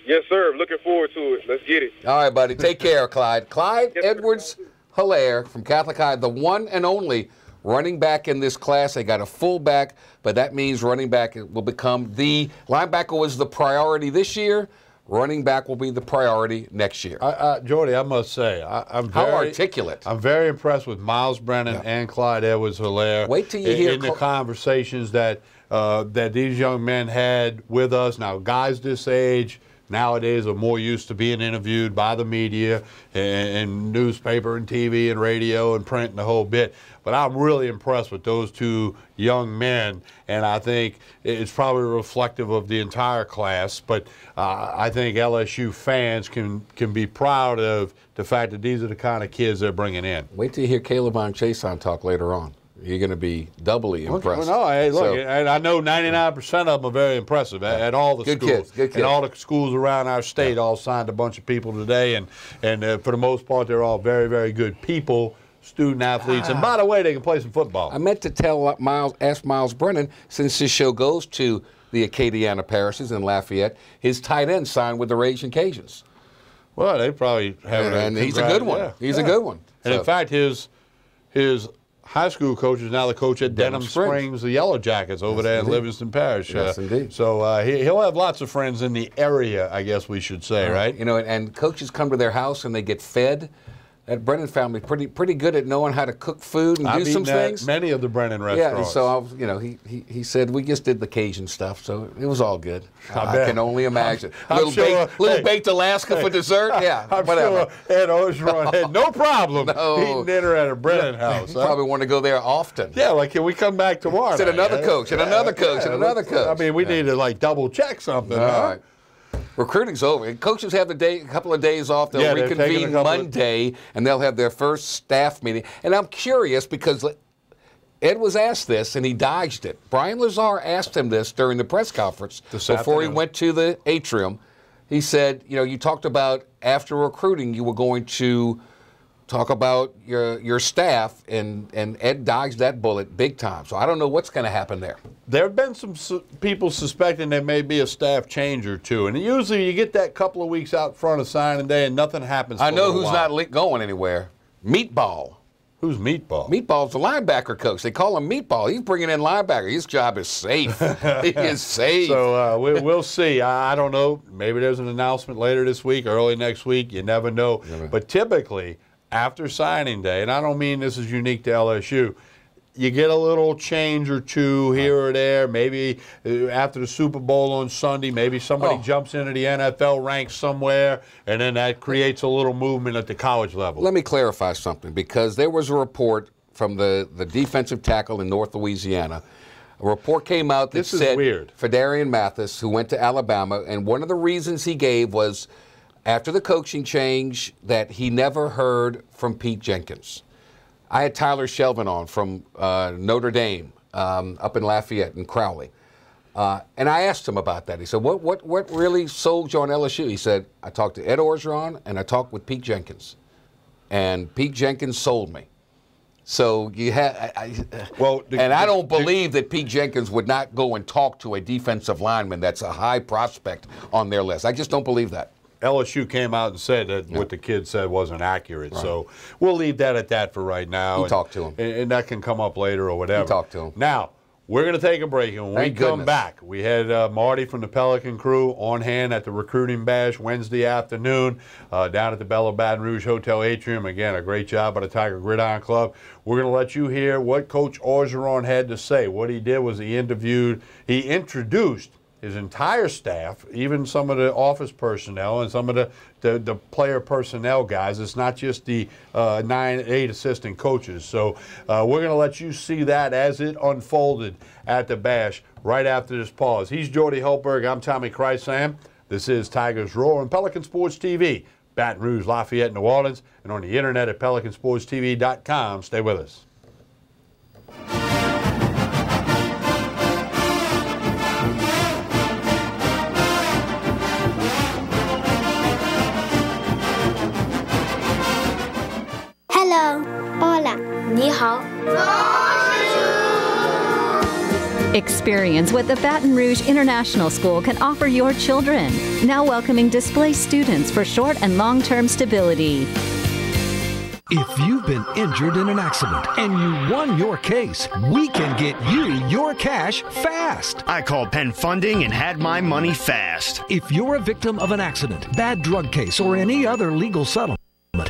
Speaker 13: Yes, sir. Looking forward to it. Let's get it.
Speaker 3: All right, buddy. Take care, Clyde. Clyde Edwards-Helaire from Catholic High, the one and only running back in this class. They got a fullback, but that means running back will become the linebacker was the priority this year. Running back will be the priority next year.
Speaker 2: Jordy, I must say, I'm very
Speaker 3: articulate. I'm
Speaker 2: very impressed with Miles Brennan and Clyde Edwards-Helaire.
Speaker 3: Wait till you hear
Speaker 2: in the conversations that these young men had with us. Now, guys this age nowadays are more used to being interviewed by the media and newspaper and TV and radio and print and the whole bit. But I'm really impressed with those two young men, and I think it's probably reflective of the entire class. But I think LSU fans can be proud of the fact that these are the kind of kids they're bringing in.
Speaker 3: Wait till you hear Caleb on Chason talk later on. You're going to be doubly impressed.
Speaker 2: Well, no, hey, look, and I know 99% of them are very impressive at all the schools.
Speaker 3: Good kids.
Speaker 2: And all the schools around our state all signed a bunch of people today, and for the most part, they're all very, very good people, student athletes. And by the way, they can play some football.
Speaker 3: I meant to ask Miles Brennan, since this show goes to the Acadiana parishes in Lafayette, his tight end signed with the Raging Cajuns.
Speaker 2: Well, they probably have
Speaker 3: and he's a good one.
Speaker 2: Yeah.
Speaker 3: He's a good one.
Speaker 2: And in fact, his high school coach is now the coach at Denham Springs, the Yellow Jackets over there in Livingston Parish.
Speaker 3: Yes, indeed.
Speaker 2: So he'll have lots of friends in the area, I guess we should say, right?
Speaker 3: You know, and coaches come to their house and they get fed. That Brennan family pretty good at knowing how to cook food and
Speaker 2: I've
Speaker 3: do some
Speaker 2: eaten at
Speaker 3: things.
Speaker 2: many of the Brennan
Speaker 3: Yeah,
Speaker 2: restaurants.
Speaker 3: so he said we just did the Cajun stuff, so it was all good. I can only imagine.
Speaker 2: I'm sure,
Speaker 3: baked Alaska for dessert. Yeah,
Speaker 2: I'm
Speaker 3: whatever.
Speaker 2: sure Ed Ogeron had no problem eating dinner at a Brennan house.
Speaker 3: You probably want to go there often.
Speaker 2: Yeah, like can we come back tomorrow?
Speaker 3: Said another coach and another coach and another coach.
Speaker 2: I mean, we need to like double check something.
Speaker 3: All
Speaker 2: huh?
Speaker 3: right. Recruiting's over. Coaches have a couple of days off. They'll reconvene Monday, and they'll have their first staff meeting. And I'm curious because Ed was asked this, and he dodged it. Brian Lazar asked him this during the press conference before he went to the atrium. He said, you talked about after recruiting you were going to talk about your staff, and Ed dodged that bullet big time. So I don't know what's going to happen there.
Speaker 2: There have been some people suspecting there may be a staff change or two, and usually you get that couple of weeks out front of signing day and nothing happens.
Speaker 3: I know who's not going anywhere. Meatball.
Speaker 2: Who's Meatball?
Speaker 3: Meatball's the linebacker coach. They call him Meatball. He's bringing in linebacker. His job is safe. He is safe.
Speaker 2: So we'll see. I don't know. Maybe there's an announcement later this week, early next week. You never know. But typically, after signing day, and I don't mean this is unique to LSU, you get a little change or two here or there. Maybe after the Super Bowl on Sunday, maybe somebody jumps into the NFL ranks somewhere, and then that creates a little movement at the college level.
Speaker 3: Let me clarify something, because there was a report from the defensive tackle in North Louisiana. A report came out that said Fedarian Mathis, who went to Alabama, and one of the reasons he gave was after the coaching change that he never heard from Pete Jenkins. I had Tyler Shelvin on from Notre Dame up in Lafayette and Crowley. And I asked him about that. He said, what really sold you on LSU? He said, I talked to Ed Orgeron and I talked with Pete Jenkins. And Pete Jenkins sold me. So you had, and I don't believe that Pete Jenkins would not go and talk to a defensive lineman that's a high prospect on their list. I just don't believe that.
Speaker 2: LSU came out and said that what the kid said wasn't accurate. Right. So we'll leave that at that for right now.
Speaker 3: Talk to him.
Speaker 2: And that can come up later or whatever.
Speaker 3: Talk to him.
Speaker 2: Now, we're going to take a break. And when we come back, we had Marty from the Pelican Crew on hand at the Recruiting Bash Wednesday afternoon down at the Bella Baton Rouge Hotel Atrium. Again, a great job by the Tiger Gridiron Club. We're going to let you hear what Coach Orgeron had to say. What he did was he introduced his entire staff, even some of the office personnel and some of the player personnel guys. It's not just the 8 assistant coaches. So we're going to let you see that as it unfolded at the Bash right after this pause. He's Jordy Hultberg. I'm Tommy Kreisam. This is Tigers Roar on Pelican Sports TV, Baton Rouge, Lafayette, New Orleans, and on the internet at PelicanSportsTV.com. Stay with us.
Speaker 12: Hello. Hola. 你好.
Speaker 14: Experience what the Baton Rouge International School can offer your children. Now welcoming displaced students for short and long-term stability.
Speaker 8: If you've been injured in an accident and you won your case, we can get you your cash fast.
Speaker 9: I called Penn Funding and had my money fast.
Speaker 8: If you're a victim of an accident, bad drug case, or any other legal settlement,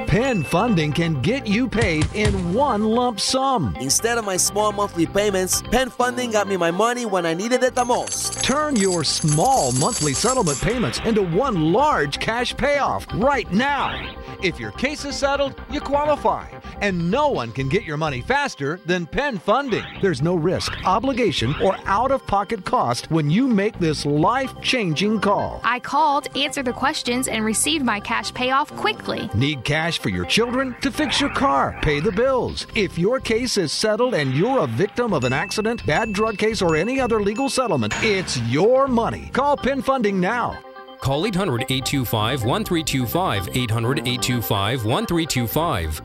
Speaker 8: Penn Funding can get you paid in one lump sum.
Speaker 10: Instead of my small monthly payments, Penn Funding got me my money when I needed it the most.
Speaker 8: Turn your small monthly settlement payments into one large cash payoff right now. If your case is settled, you qualify. And no one can get your money faster than Penn Funding. There's no risk, obligation, or out-of-pocket cost when you make this life-changing call.
Speaker 11: I called, answered the questions, and received my cash payoff quickly.
Speaker 8: Need cash for your children, to fix your car, pay the bills. If your case is settled and you're a victim of an accident, bad drug case, or any other legal settlement, it's your money. Call Penn Funding now.
Speaker 15: Call 800-825-1325, 800-825-1325.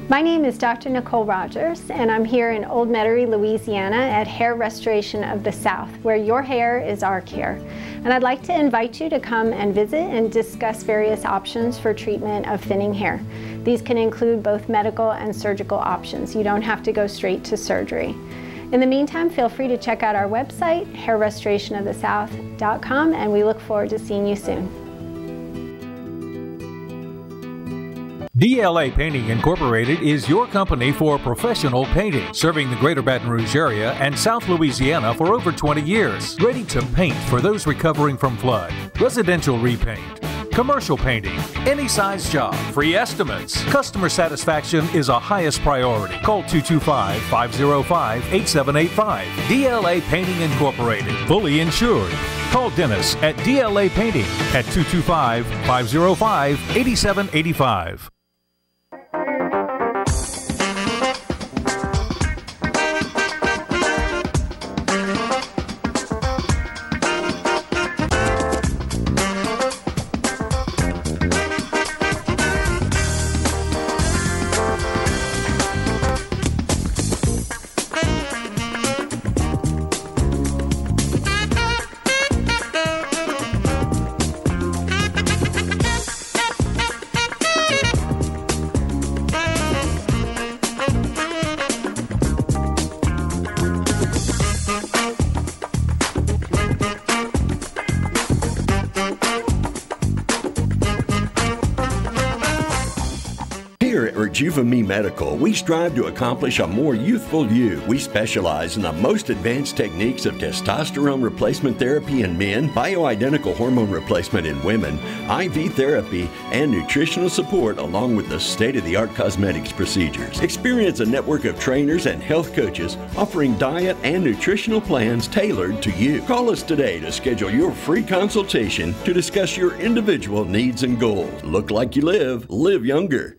Speaker 7: My name is Dr. Nicole Rogers, and I'm here in Old Metairie, Louisiana at Hair Restoration of the South, where your hair is our care. And I'd like to invite you to come and visit and discuss various options for treatment of thinning hair. These can include both medical and surgical options. You don't have to go straight to surgery. In the meantime, feel free to check out our website, hairrestorationofthesouth.com, and we look forward to seeing you soon.
Speaker 15: DLA Painting Incorporated is your company for professional painting, serving the greater Baton Rouge area and South Louisiana for over 20 years. Ready to paint for those recovering from flood, residential repaint, commercial painting, any size job, free estimates. Customer satisfaction is our highest priority. Call 225-505-8785. DLA Painting Incorporated, fully insured. Call Dennis at DLA Painting at 225-505-8785.
Speaker 4: Here at Rejuve-Me Medical, we strive to accomplish a more youthful you. We specialize in the most advanced techniques of testosterone replacement therapy in men, bioidentical hormone replacement in women, IV therapy, and nutritional support along with the state-of-the-art cosmetics procedures. Experience a network of trainers and health coaches offering diet and nutritional plans tailored to you. Call us today to schedule your free consultation to discuss your individual needs and goals. Look like you live younger.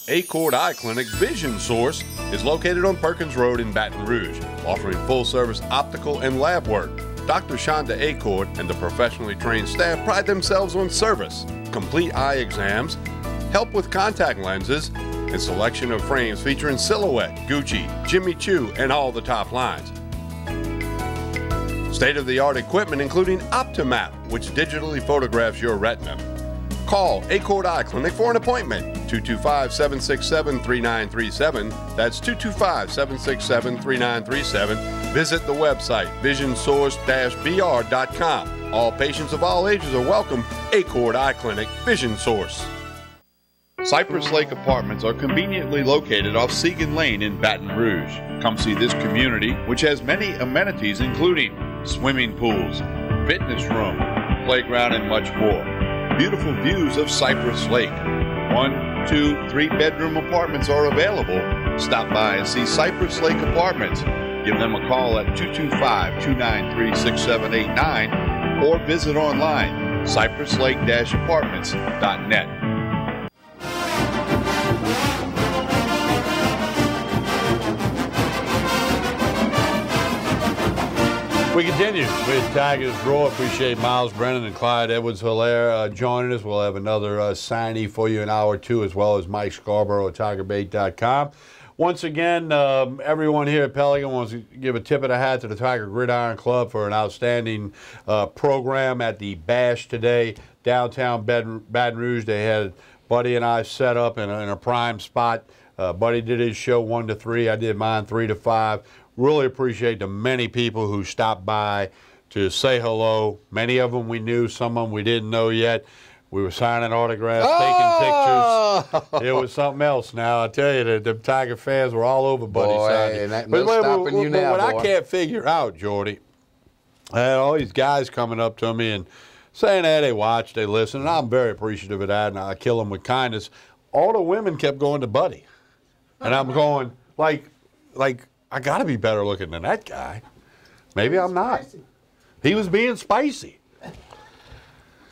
Speaker 2: Accord Eye Clinic Vision Source is located on Perkins Road in Baton Rouge, offering full-service optical and lab work. Dr. Shonda Accord and the professionally trained staff pride themselves on service, complete eye exams, help with contact lenses, and selection of frames featuring Silhouette, Gucci, Jimmy Choo, and all the top lines. State-of-the-art equipment including OptiMap, which digitally photographs your retina. Call Accord Eye Clinic for an appointment. 225-767-3937. That's 225-767-3937. Visit the website, visionsource-br.com. All patients of all ages are welcome. Accord Eye Clinic, Vision Source.
Speaker 16: Cypress Lake Apartments are conveniently located off Segan Lane in Baton Rouge. Come see this community, which has many amenities including swimming pools, fitness room, playground, and much more. Beautiful views of Cypress Lake. 1, 2, 3-bedroom apartments are available. Stop by and see Cypress Lake Apartments. Give them a call at 225-293-6789 or visit online, cypresslake-apartments.net.
Speaker 2: We continue with Tigers Draw. Appreciate Miles Brennan and Clyde Edwards-Hilaire joining us. We'll have another signee for you in hour 2, as well as Mike Scarborough at TigerBait.com. Once again, everyone here at Pelican wants to give a tip of the hat to the Tiger Gridiron Club for an outstanding program at the Bash today, downtown Baton Rouge. They had Buddy and I set up in a prime spot. Buddy did his show 1 to 3. I did mine 3 to 5. Really appreciate the many people who stopped by to say hello. Many of them we knew, some of them we didn't know yet. We were signing autographs, taking pictures. It was something else now. I tell you, the Tiger fans were all over Buddy signing.
Speaker 3: And that, no stopping you now,
Speaker 2: what I can't figure out, Jordy, I had all these guys coming up to me and saying that they watch, they listen, and I'm very appreciative of that, and I kill them with kindness. All the women kept going to Buddy. And I'm going, like, I got to be better looking than that guy. Maybe I'm not. He was being spicy.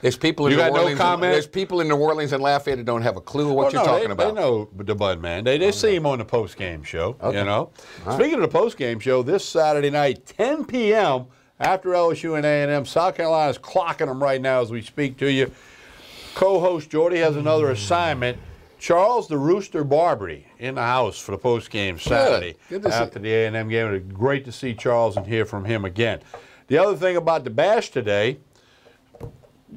Speaker 3: There's people in New Orleans. There's people in New Orleans and Lafayette that don't have a clue what you're talking about.
Speaker 2: They know the Bud man. They see him on the post-game show.
Speaker 3: Okay.
Speaker 2: You know.
Speaker 3: Right.
Speaker 2: Speaking of the post-game show, this Saturday night, 10 p.m. after LSU and A&M, South Carolina's clocking them right now as we speak to you. Co-host Jordy has another assignment. Charles the Rooster Barbrey in the house for the post-game Saturday after the A&M game. It was great to see Charles and hear from him again. The other thing about the Bash today,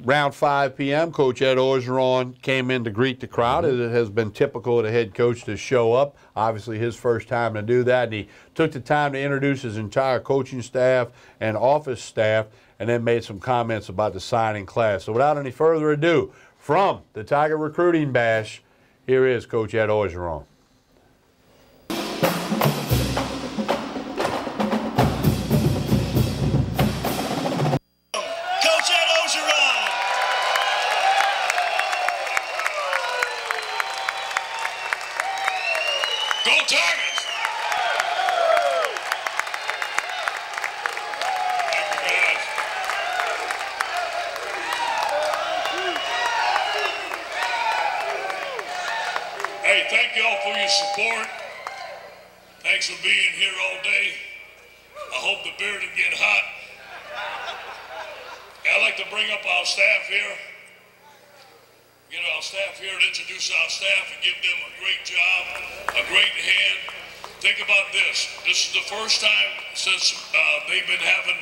Speaker 2: around 5 p.m., Coach Ed Orgeron came in to greet the crowd. It has been typical of the head coach to show up. Obviously, his first time to do that. And he took the time to introduce his entire coaching staff and office staff and then made some comments about the signing class. So without any further ado, from the Tiger Recruiting Bash, Here is Coach Ed Orgeron.
Speaker 17: Go Tigers! Hey, thank you all for your support. Thanks for being here all day. I hope the beer didn't get hot. I'd like to bring up our staff here. Get our staff here and introduce our staff and give them a great job, a great hand. Think about this. This is the first time since they've been having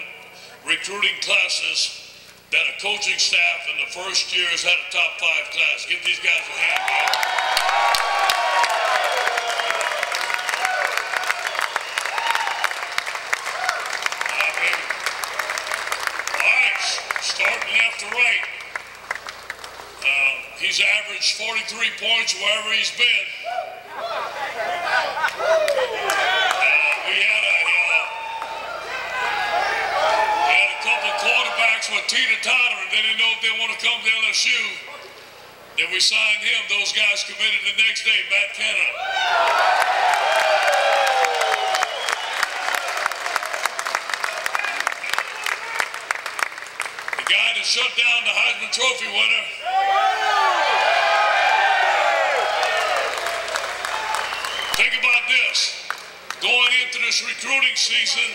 Speaker 17: recruiting classes that a coaching staff in the first year has had a top 5 class. Give these guys a hand, man. All right, starting left to right. He's averaged 43 points wherever he's been. We had a couple of quarterbacks with teeter-totter, and they didn't know if they want to come to LSU. Then we signed him. Those guys committed the next day, Matt Cannon. The guy that shut down the Heisman Trophy winner. Think about this. Going into this recruiting season,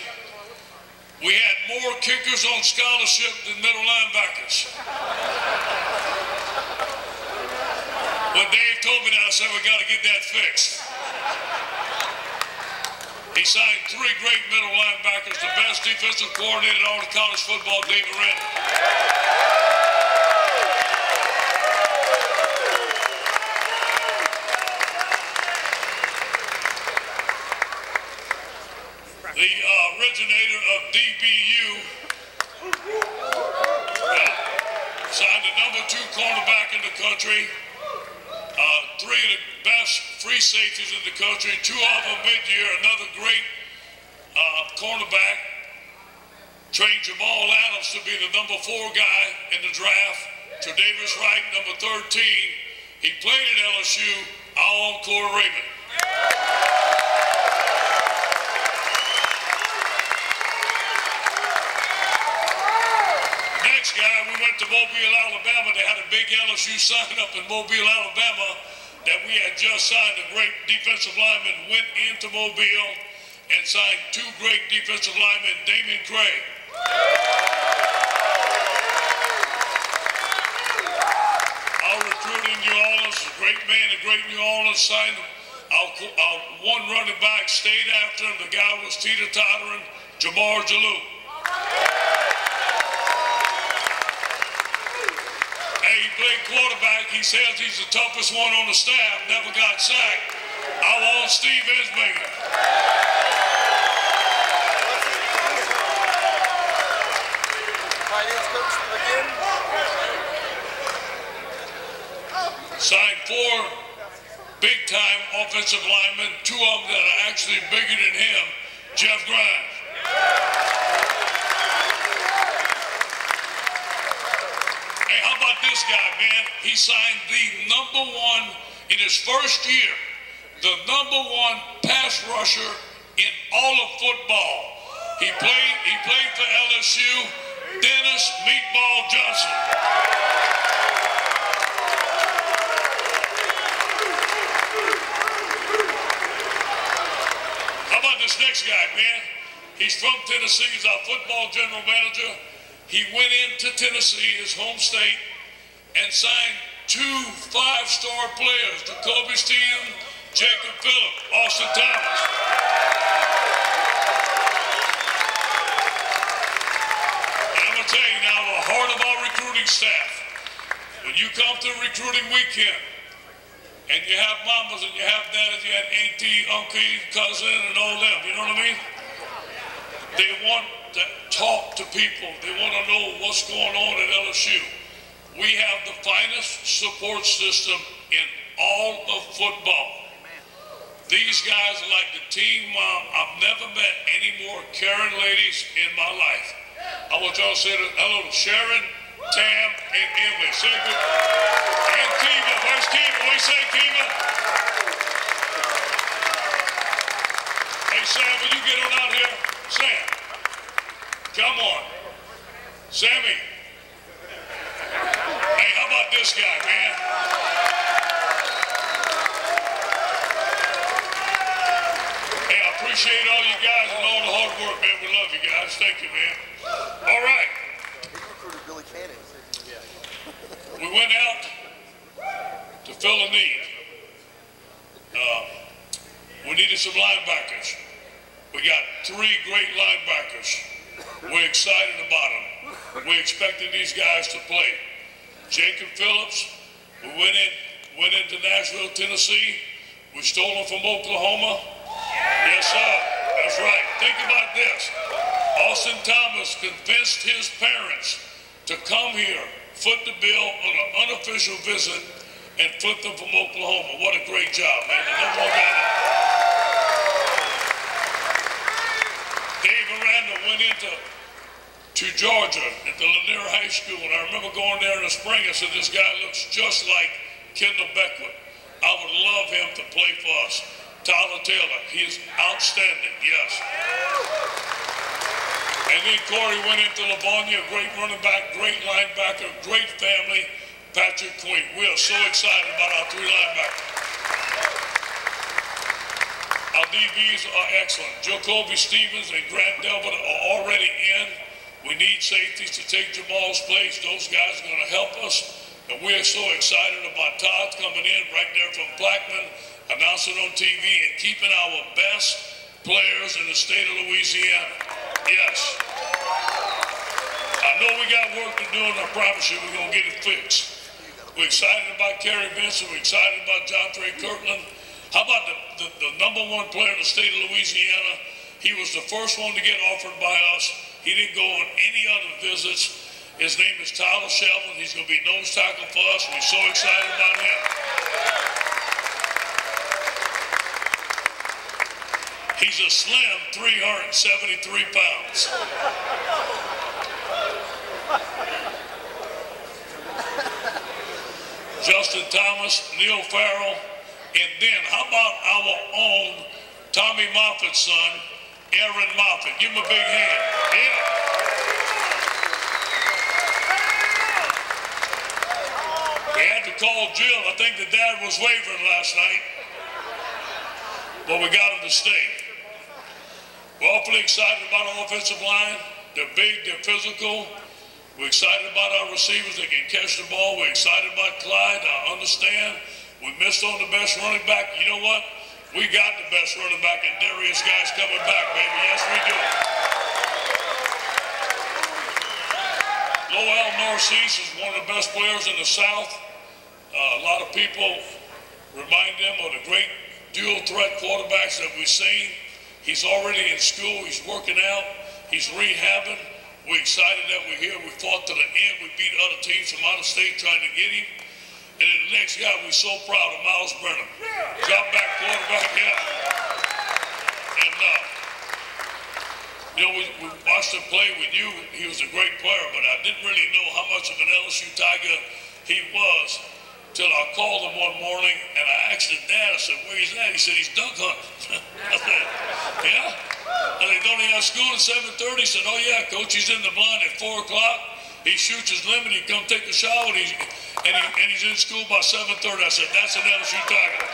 Speaker 17: we had more kickers on scholarship than middle linebackers. When Dave told me that, I said, we got to get that fixed. He signed 3 great middle linebackers, the best defensive coordinator in all of college football, David Renton. The originator of DBU signed the #2 cornerback in the country, 3 of the best free safeties in the country, 2 of them mid-year, another great cornerback, trained Jamal Adams to be the #4 guy in the draft, Tre'Davious Wright, #13. He played at LSU, our own Corey Raymond. Next guy, we went to Mobile, Alabama. They had a big LSU sign up in Mobile, Alabama that we had just signed. A great defensive lineman went into Mobile and signed 2 great defensive linemen, Damian Craig. Our recruit in New Orleans, a great man in great New Orleans, signed our one running back, stayed after him. The guy was teeter-tottering, Jamar Jalou. Hey, he played quarterback. He says he's the toughest one on the staff, never got sacked. Our own Steve Esminger. Signed 4 big-time offensive linemen, 2 of them that are actually bigger than him, Jeff Grimes. Hey, how about this guy, man? He signed the #1 in his first year, the #1 pass rusher in all of football. He played for LSU, Dennis Meatball Johnson. How about this next guy, man? He's from Tennessee. He's our football general manager. He went into Tennessee, his home state, and signed 2 5-star players, Jacoby Steen, Jacob Phillip, Austin Thomas. And I'm going to tell you now, the heart of our recruiting staff, when you come to recruiting weekend, and you have mamas and you have daddies, you have auntie, uncle, cousin, and all them, you know what I mean? They want to talk to people. They want to know what's going on at LSU. We have the finest support system in all of football. These guys are like the team mom. I've never met any more caring ladies in my life. I want y'all to say hello to Sharon, Tam, and Emily. Say good. And Kiva. Where's Kiva? What do you say, Kiva? Hey, Sam, will you get on out here? Sam, come on. Sammy. Hey, how about this guy, man? Hey, I appreciate all you guys and all the hard work, man. We love you guys. Thank you, man. All right. We went out to fill a need. We needed some linebackers. We got 3 great linebackers. We're excited about them. We expected these guys to play. Jacob Phillips, we went into Nashville, Tennessee. We stole him from Oklahoma. Yes, sir. That's right. Think about this. Austin Thomas convinced his parents to come here, foot the bill on an unofficial visit, and flip them from Oklahoma. What a great job, man. The number 1 guy. Dave Aranda went into Georgia at the Lanier High School, and I remember going there in the spring. I said, this guy looks just like Kendall Beckwith. I would love him to play for us. Tyler Taylor, he is outstanding, yes. And then Corey went into Livonia, a great running back, great linebacker, great family, Patrick Queen. We are so excited about our 3 linebackers. Our DBs are excellent. Jacoby Stevens and Grant Delbert are already in. We need safeties to take Jamal's place. Those guys are going to help us. And we're so excited about Todd coming in right there from Blackman, announcing on TV and keeping our best players in the state of Louisiana. Yes. I know we got work to do, and I promise you we're going to get it fixed. We're excited about Kerry Benson. We're excited about John Trey Kirkland. How about the number 1 player in the state of Louisiana? He was the first one to get offered by us. He didn't go on any other visits. His name is Tyler Shelvin. He's going to be nose tackle for us. We're so excited about him. He's a slim 373 pounds. Justin Thomas, Neil Farrell, and then how about our own Tommy Moffitt's son, Aaron Moffitt. Give him a big hand. Yeah. We had to call Jill. I think the dad was wavering last night. But we got him to stay. We're awfully excited about our offensive line. They're big, they're physical. We're excited about our receivers that can catch the ball. We're excited about Clyde. I understand. We missed on the best running back. You know what? We got the best running back, and Darius Guy's coming back, baby. Yes, we do. Lowell Narcisse is one of the best players in the South. A lot of people remind them of the great dual threat quarterbacks that we've seen. He's already in school. He's working out. He's rehabbing. We're excited that we're here. We fought to the end. We beat other teams from out of state trying to get him. And then the next guy, we're so proud of Miles Brennan. Drop back quarterback, yeah. And, you know, we watched him play with you. He was a great player, but I didn't really know how much of an LSU Tiger he was till I called him one morning, and I asked his dad, I said, where he's at? He said, he's duck hunting. I said, yeah? I said, don't he have school at 7:30? He said, oh yeah, coach, he's in the blind at 4 o'clock. He shoots his limit, he come take a shower, and he's in school by 7:30. I said, that's an LSU Tiger.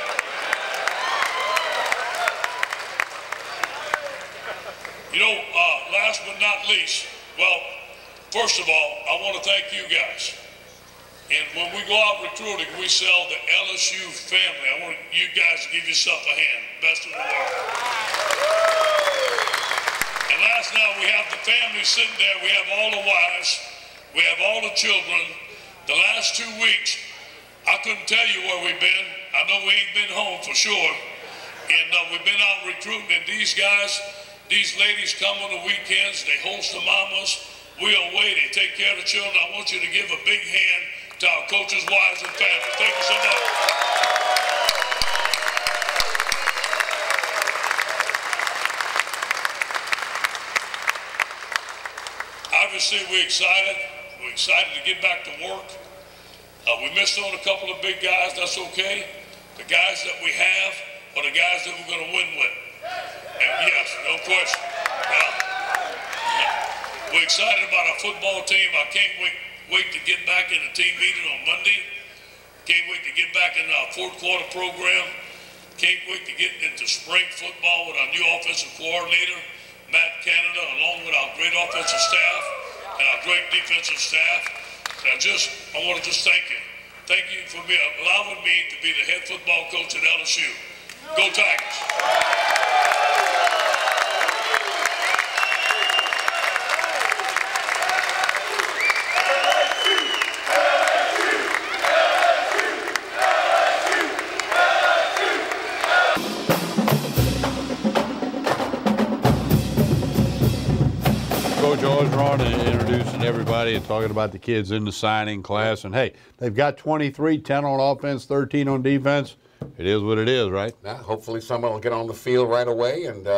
Speaker 17: You know, last but not least, well, first of all, I want to thank you guys. And when we go out recruiting, we sell the LSU family. I want you guys to give yourself a hand. Best in the world. And last night, we have the family sitting there. We have all the wives. We have all the children. The last 2 weeks, I couldn't tell you where we've been. I know we ain't been home for sure. And we've been out recruiting. And these guys, these ladies come on the weekends. They host the mamas. We away. They take care of the children. I want you to give a big hand to our coaches' wives and families. Thank you so much. obviously, we're excited. We're excited to get back to work. We missed on a couple of big guys. That's okay. The guys that we have are the guys that we're going to win with. And yes, no question. We're excited about our football team. I can't wait to get back in the team meeting on Monday. Can't wait to get back in our fourth quarter program. Can't wait to get into spring football with our new offensive coordinator, Matt Canada, along with our great offensive staff and our great defensive staff. And I want to just thank you. Thank you for allowing me to be the head football coach at LSU. Go Tigers!
Speaker 2: Coach Orgeron introducing everybody and talking about the kids in the signing class. And, hey, they've got 23, 10 on offense, 13 on defense. It is what it is, right?
Speaker 3: Yeah, hopefully someone will get on the field right away and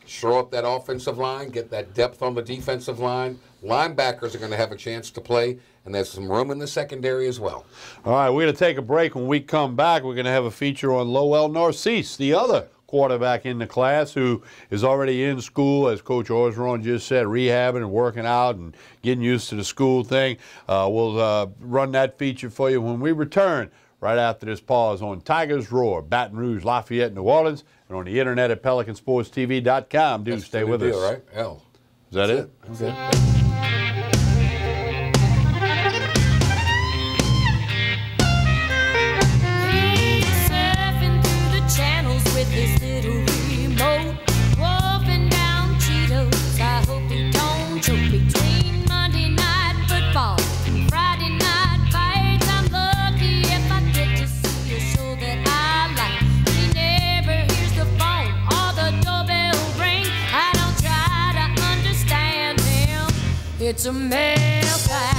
Speaker 3: shore up that offensive line, get that depth on the defensive line. Linebackers are going to have a chance to play, and there's some room in the secondary as well.
Speaker 2: All right, we're going to take a break. When we come back, we're going to have a feature on Lowell Narcisse, the other quarterback in the class who is already in school, as Coach Orgeron just said, rehabbing and working out and getting used to the school thing. We'll run that feature for you when we return right after this pause on Tigers Roar, Baton Rouge, Lafayette, New Orleans, and on the internet at PelicanSportsTV.com. Do stay with us.
Speaker 3: Right? L.
Speaker 2: Is that it?
Speaker 3: Okay.
Speaker 18: This little remote, wolfing down Cheetos. I hope he don't choke between Monday night football and Friday night fights. I'm lucky if I get to see a show that I like. He never hears the phone or the doorbell ring. I don't try to understand him. It's a male guy.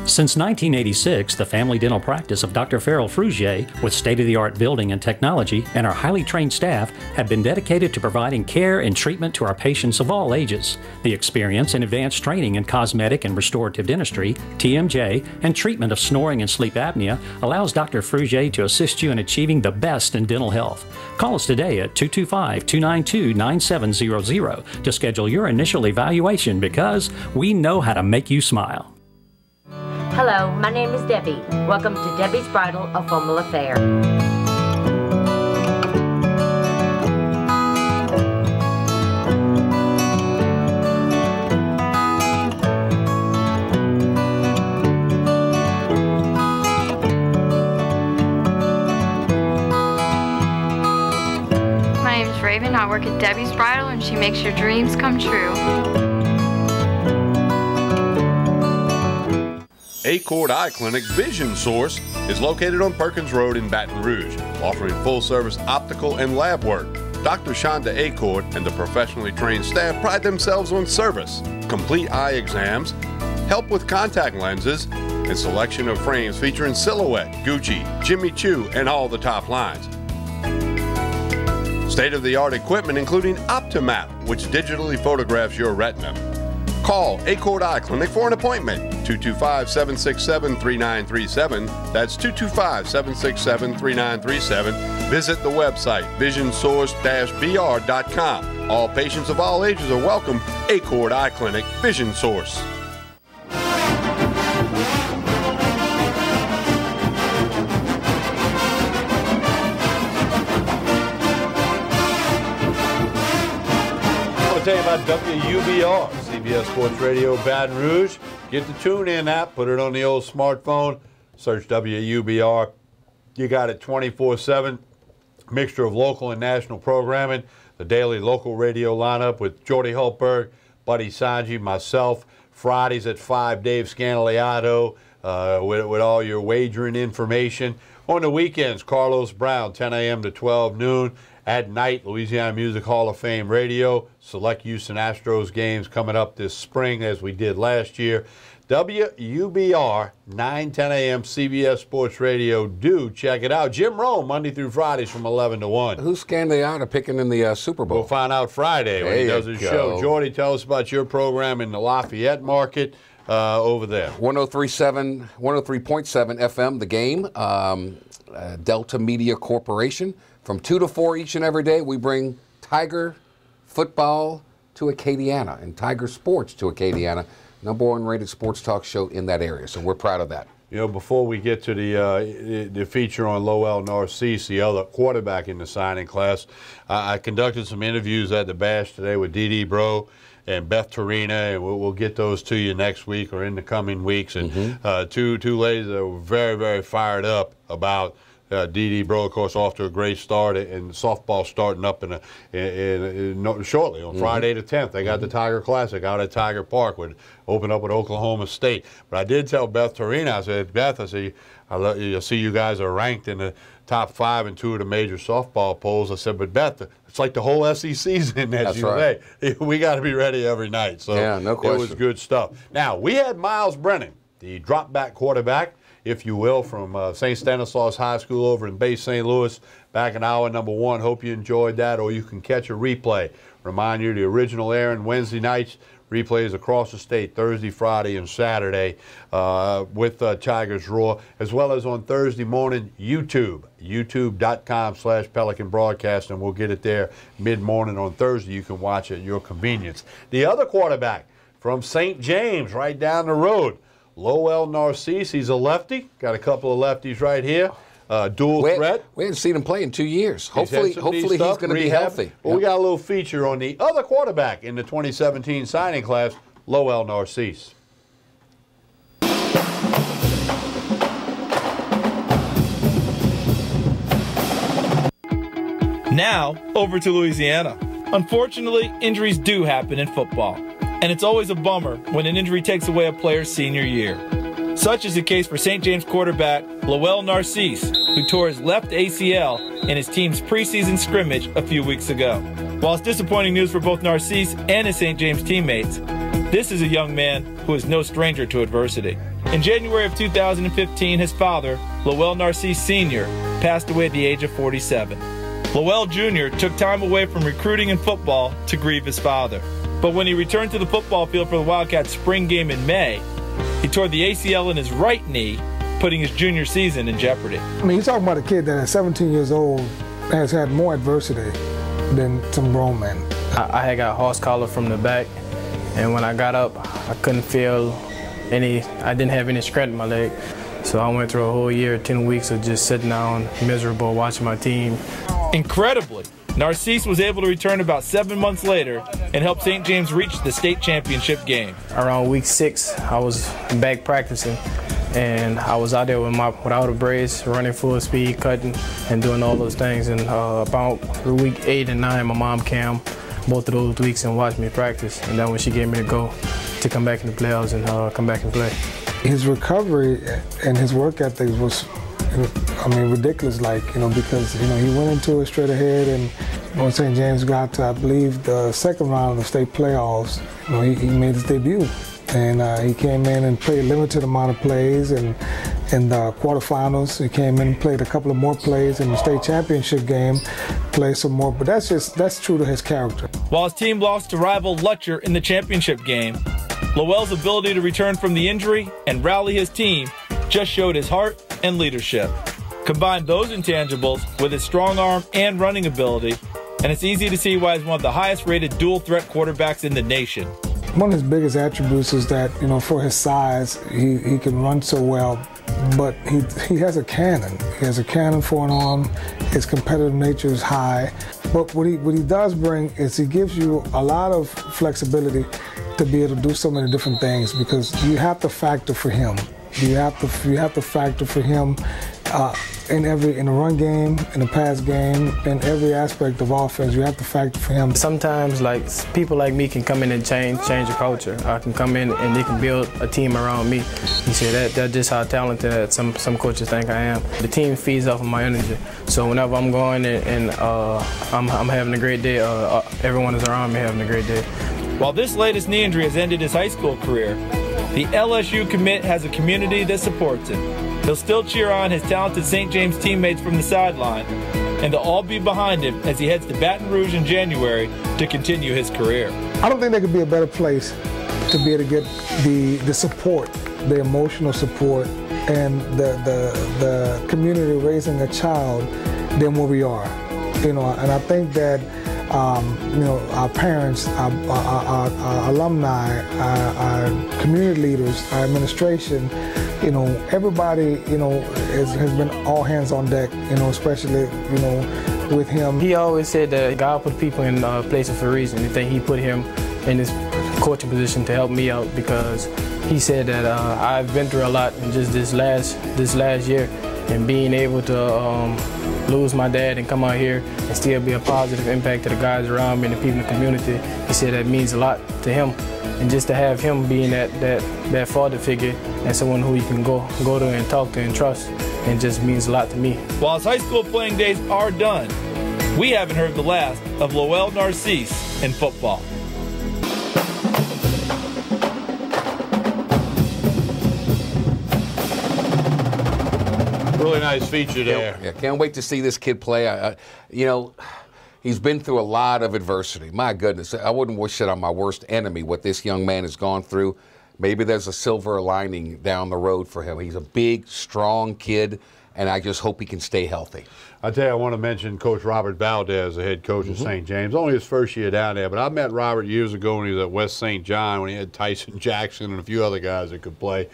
Speaker 19: Since 1986, the family dental practice of Dr. Farrell Frugier, with state-of-the-art building and technology, and our highly trained staff, have been dedicated to providing care and treatment to our patients of all ages. The experience and advanced training in cosmetic and restorative dentistry, TMJ, and treatment of snoring and sleep apnea allows Dr. Frugier to assist you in achieving the best in dental health. Call us today at 225-292-9700 to schedule your initial evaluation, because we know how to make you smile.
Speaker 20: Hello, my name is Debbie. Welcome to Debbie's Bridal, a Formal Affair.
Speaker 21: My name is Raven. I work at Debbie's Bridal, and she makes your dreams come true.
Speaker 2: Accord Eye Clinic Vision Source is located on Perkins Road in Baton Rouge, offering full-service optical and lab work. Dr. Shonda Accord and the professionally trained staff pride themselves on service, complete eye exams, help with contact lenses, and selection of frames featuring Silhouette, Gucci, Jimmy Choo, and all the top lines. State-of-the-art equipment including Optimap, which digitally photographs your retina. Call Accord Eye Clinic for an appointment, 225-767-3937. That's 225-767-3937. Visit the website, visionsource-br.com. All patients of all ages are welcome. Accord Eye Clinic, Vision Source. Tell you about WUBR, CBS Sports Radio Baton Rouge. Get the TuneIn app, put it on the old smartphone, search WUBR. You got it 24/7. Mixture of local and national programming. The daily local radio lineup with Jordy Hultberg, Buddy Sanji, myself. Fridays at 5, Dave Scandaliato with all your wagering information. On the weekends, Carlos Brown, 10 a.m. to 12 noon. At night, Louisiana Music Hall of Fame radio. Select Houston Astros games coming up this spring as we did last year. WUBR, 9:10 a.m. CBS Sports Radio. Do check it out. Jim Rome, Monday through Fridays from 11 to 1.
Speaker 3: Who scanned the out of picking in the Super Bowl?
Speaker 2: We'll find out Friday when he does his show. Jordy, tell us about your program in the Lafayette market. Over there. 103.7
Speaker 3: FM, The Game, Delta Media Corporation. From 2 to 4 each and every day, we bring Tiger football to Acadiana and Tiger sports to Acadiana. #1 rated sports talk show in that area, so we're proud of that.
Speaker 2: You know, before we get to the feature on Lowell Narcisse, the other quarterback in the signing class, I conducted some interviews at the Bash today with Dee Bro and Beth Torina, and we'll get those to you next week or in the coming weeks. And two ladies that were very, very fired up about Dee Bro, of course, off to a great start, and softball starting up shortly on Friday the 10th. They got the Tiger Classic out at Tiger Park, would open up with Oklahoma State. But I did tell Beth Torina, I said, Beth, I see you guys are ranked in the top 5 in 2 of the major softball polls. I said, but Beth, it's like the whole SEC's in that.
Speaker 3: That's right.
Speaker 2: We got to be ready every night. So
Speaker 3: yeah, no question.
Speaker 2: It was good stuff. Now, we had Miles Brennan, the drop-back quarterback, if you will, from St. Stanislaus High School over in Bay St. Louis back in hour #1. Hope you enjoyed that, or you can catch a replay. Remind you, the original airing Wednesday nights, replays across the state Thursday, Friday, and Saturday with Tigers Roar, as well as on Thursday morning, youtube.com/Pelican Broadcast, and we'll get it there mid-morning on Thursday. You can watch it at your convenience. The other quarterback from St. James, right down the road, Lowell Narcisse. He's a lefty. Got a couple of lefties right here. Dual threat.
Speaker 3: We haven't seen him play in 2 years. Hopefully he's going to be healthy.
Speaker 2: Well, we got a little feature on the other quarterback in the 2017 signing class, Lowell Narcisse.
Speaker 1: Now, over to Louisiana. Unfortunately, injuries do happen in football, and it's always a bummer when an injury takes away a player's senior year. Such is the case for St. James quarterback Lowell Narcisse, who tore his left ACL in his team's preseason scrimmage a few weeks ago. While it's disappointing news for both Narcisse and his St. James teammates, this is a young man who is no stranger to adversity. In January of 2015, his father, Lowell Narcisse Sr., passed away at the age of 47. Lowell Jr. took time away from recruiting and football to grieve his father. But when he returned to the football field for the Wildcats spring game in May, he tore the ACL in his right knee, putting his junior season in jeopardy.
Speaker 22: I mean, you're talking about a kid that at 17 years old has had more adversity than some grown men.
Speaker 23: I had got horse collar from the back, and when I got up, I couldn't feel I didn't have any strength in my leg. So I went through a whole year, 10 weeks of just sitting down, miserable, watching my team.
Speaker 1: Incredibly, Narcisse was able to return about 7 months later and help St. James reach the state championship game.
Speaker 23: Around week 6, I was back practicing, and I was out there without a brace, running full speed, cutting, and doing all those things. And about week 8 and 9, my mom came both of those weeks and watched me practice. And then when she gave me the go to come back in the playoffs and come back and play.
Speaker 22: His recovery and his work ethic was, I mean, ridiculous, because, he went into it straight ahead, and when St. James got to, I believe, the second round of the state playoffs, he made his debut. And he came in and played a limited amount of plays, and in the quarterfinals, he came in and played a couple of more plays in the state championship game, played some more, but that's true to his character.
Speaker 1: While his team lost to rival Lutcher in the championship game, Lowell's ability to return from the injury and rally his team just showed his heart and leadership. Combine those intangibles with his strong arm and running ability, and it's easy to see why he's one of the highest rated dual threat quarterbacks in the nation.
Speaker 22: One of his biggest attributes is that, for his size, he can run so well, but he has a cannon. He has a cannon for an arm. His competitive nature is high. But what he does bring is he gives you a lot of flexibility to be able to do so many different things, because you have to factor for him. You have to factor for him in the run game, in the pass game, in every aspect of offense, you have to factor for him.
Speaker 23: Sometimes, like, people like me can come in and change the culture. I can come in and they can build a team around me. You see, that's just how talented some coaches think I am. The team feeds off of my energy. So whenever I'm going and I'm having a great day, everyone is around me having a great day.
Speaker 1: While this latest knee injury has ended his high school career, the LSU commit has a community that supports him. He'll still cheer on his talented St. James teammates from the sideline, and they'll all be behind him as he heads to Baton Rouge in January to continue his career.
Speaker 22: I don't think there could be a better place to be able to get the support, the emotional support, and the community raising a child than where we are. And I think that our parents, our alumni, our community leaders, our administration, everybody, has been all hands on deck, especially, with him.
Speaker 23: He always said that God put people in places for a reason. I think he put him in this coaching position to help me out because he said that I've been through a lot in just this last year, and being able to lose my dad and come out here and still be a positive impact to the guys around me and the people in the community, he said that means a lot to him. And just to have him being that father figure and someone who you can go to and talk to and trust, it just means a lot to me.
Speaker 1: While his high school playing days are done, we haven't heard the last of Lowell Narcisse in football.
Speaker 2: Really nice feature there.
Speaker 3: Yeah, can't wait to see this kid play. He's been through a lot of adversity. My goodness, I wouldn't wish it on my worst enemy what this young man has gone through. Maybe there's a silver lining down the road for him. He's a big, strong kid, and I just hope he can stay healthy.
Speaker 2: I tell you, I want to mention Coach Robert Valdez, the head coach of St. James. Only his first year down there, but I met Robert years ago when he was at West St. John when he had Tyson Jackson and a few other guys that could play.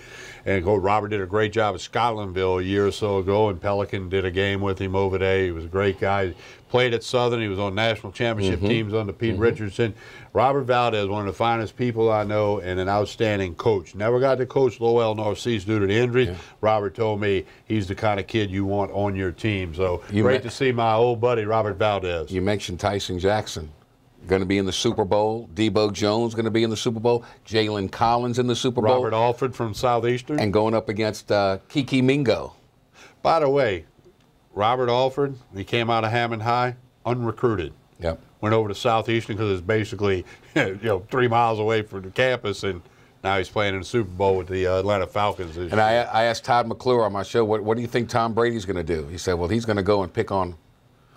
Speaker 2: And Coach Robert did a great job at Scotlandville a year or so ago, and Pelican did a game with him over there. He was a great guy. He played at Southern. He was on national championship teams under Pete Richardson. Robert Valdez, one of the finest people I know, and an outstanding coach. Never got to coach Lowell Narcisse due to the injury. Yeah. Robert told me he's the kind of kid you want on your team. So great to see my old buddy Robert Valdez.
Speaker 3: You mentioned Tyson Jackson. Going to be in the Super Bowl. Debo Jones going to be in the Super Bowl. Jalen Collins in the Super Bowl.
Speaker 2: Robert Alford from Southeastern.
Speaker 3: And going up against Kiki Mingo.
Speaker 2: By the way, Robert Alford, he came out of Hammond High, unrecruited.
Speaker 3: Yep.
Speaker 2: Went over to Southeastern because it's basically 3 miles away from the campus, and now he's playing in the Super Bowl with the Atlanta Falcons.
Speaker 3: And I asked Todd McClure on my show, what do you think Tom Brady's going to do? He said, well, he's going to go and pick on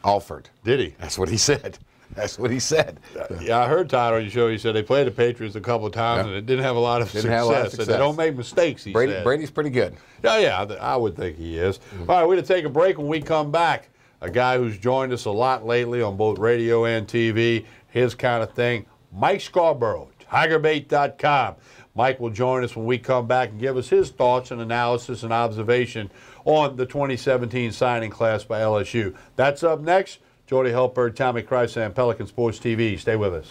Speaker 3: Alford.
Speaker 2: Did he?
Speaker 3: That's what he said. That's what he said.
Speaker 2: Yeah, I heard Todd on your show. He said they played the Patriots a couple of times and it didn't have a lot of success. They don't make mistakes, he said.
Speaker 3: Brady's pretty good.
Speaker 2: Yeah, I would think he is. All right, we're going to take a break. When we come back, a guy who's joined us a lot lately on both radio and TV, his kind of thing, Mike Scarborough, TigerBait.com. Mike will join us when we come back and give us his thoughts and analysis and observation on the 2017 signing class by LSU. That's up next. Jordy Helper, Tommy Kreis, and Pelican Sports TV. Stay with us.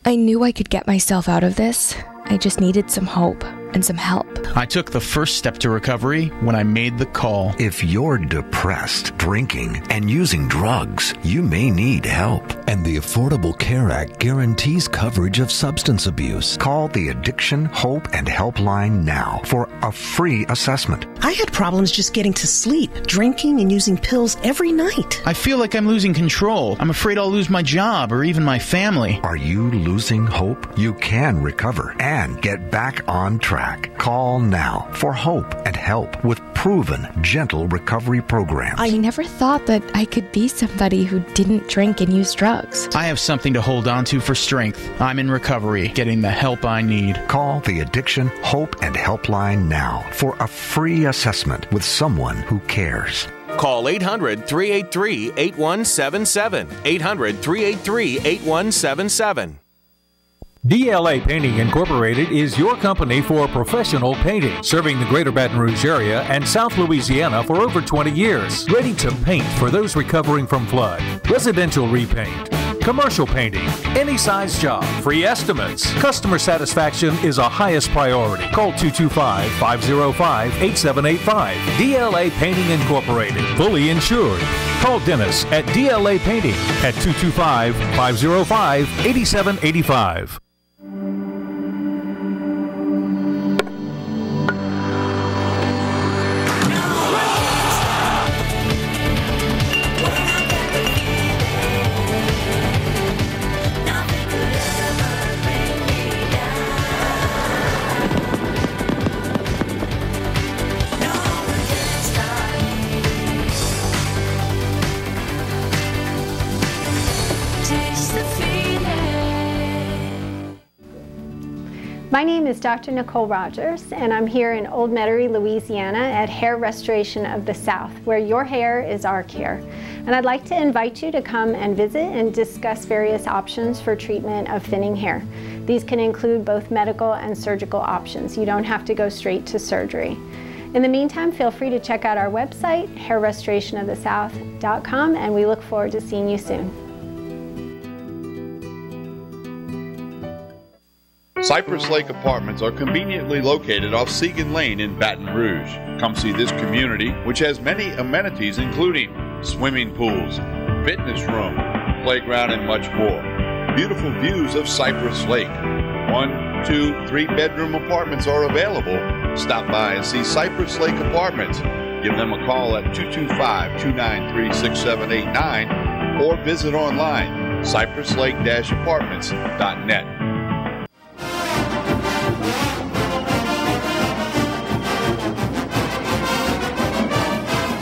Speaker 5: I knew I could get myself out of this. I just needed some hope and some help.
Speaker 6: I took the first step to recovery when I made the call.
Speaker 13: If you're depressed, drinking, and using drugs, you may need help. And the Affordable Care Act guarantees coverage of substance abuse. Call the Addiction, Hope, and Helpline now for a free assessment.
Speaker 24: I had problems just getting to sleep, drinking and using pills every night.
Speaker 6: I feel like I'm losing control. I'm afraid I'll lose my job or even my family.
Speaker 13: Are you losing hope? You can recover and get back on track. Call now for hope and help with proven, gentle recovery programs.
Speaker 5: I never thought that I could be somebody who didn't drink and use drugs.
Speaker 6: I have something to hold on to for strength. I'm in recovery, getting the help I need.
Speaker 13: Call the Addiction, Hope, and Helpline now for a free assessment with someone who cares.
Speaker 25: Call 800-383-8177. 800-383-8177.
Speaker 15: DLA Painting Incorporated is your company for professional painting, serving the greater Baton Rouge area and South Louisiana for over 20 years. Ready to paint for those recovering from flood, residential repaint, commercial painting, any size job, free estimates. Customer satisfaction is our highest priority. Call 225-505-8785. DLA Painting Incorporated, fully insured. Call Dennis at DLA Painting at 225-505-8785.
Speaker 7: My name is Dr. Nicole Rogers, and I'm here in Old Metairie, Louisiana at Hair Restoration of the South, where your hair is our care. And I'd like to invite you to come and visit and discuss various options for treatment of thinning hair. These can include both medical and surgical options. You don't have to go straight to surgery. In the meantime, feel free to check out our website, hairrestorationofthesouth.com, and we look forward to seeing you soon.
Speaker 16: Cypress Lake Apartments are conveniently located off Segan Lane in Baton Rouge. Come see this community, which has many amenities including swimming pools, fitness room, playground, and much more. Beautiful views of Cypress Lake. 1, 2, 3-bedroom apartments are available. Stop by and see Cypress Lake Apartments. Give them a call at 225-293-6789 or visit online, cypresslake-apartments.net.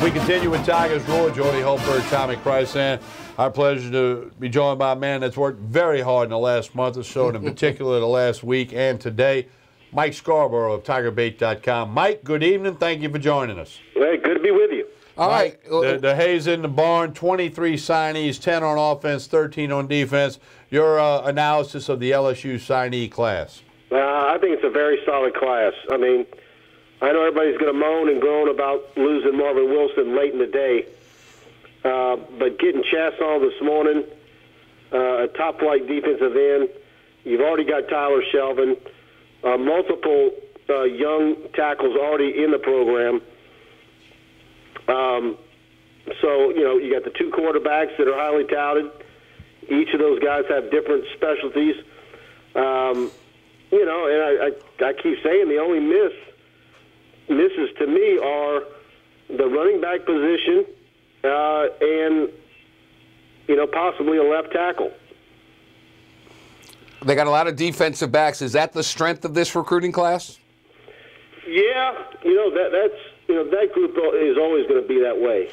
Speaker 2: We continue with Tigers Roar. Jody Holberg, Tommy Chrysan. Our pleasure to be joined by a man that's worked very hard in the last month or so, and in particular the last week and today, Mike Scarborough of TigerBait.com. Mike, good evening. Thank you for joining us.
Speaker 9: Hey, good to be with you.
Speaker 3: All right.
Speaker 2: The hay's in the barn, 23 signees, 10 on offense, 13 on defense. Your analysis of the LSU signee class?
Speaker 9: I think it's a very solid class. I mean, I know everybody's going to moan and groan about losing Marvin Wilson late in the day, but getting Chasson this morning, a top-flight defensive end, you've already got Tyler Shelvin, multiple young tackles already in the program. So, you know, you got the two quarterbacks that are highly touted. Each of those guys have different specialties. You know, and I keep saying the only misses to me are the running back position and, you know, possibly a left tackle.
Speaker 3: They got a lot of defensive backs. Is that the strength of this recruiting class?
Speaker 9: Yeah, you know, that's that group is always going to be that way.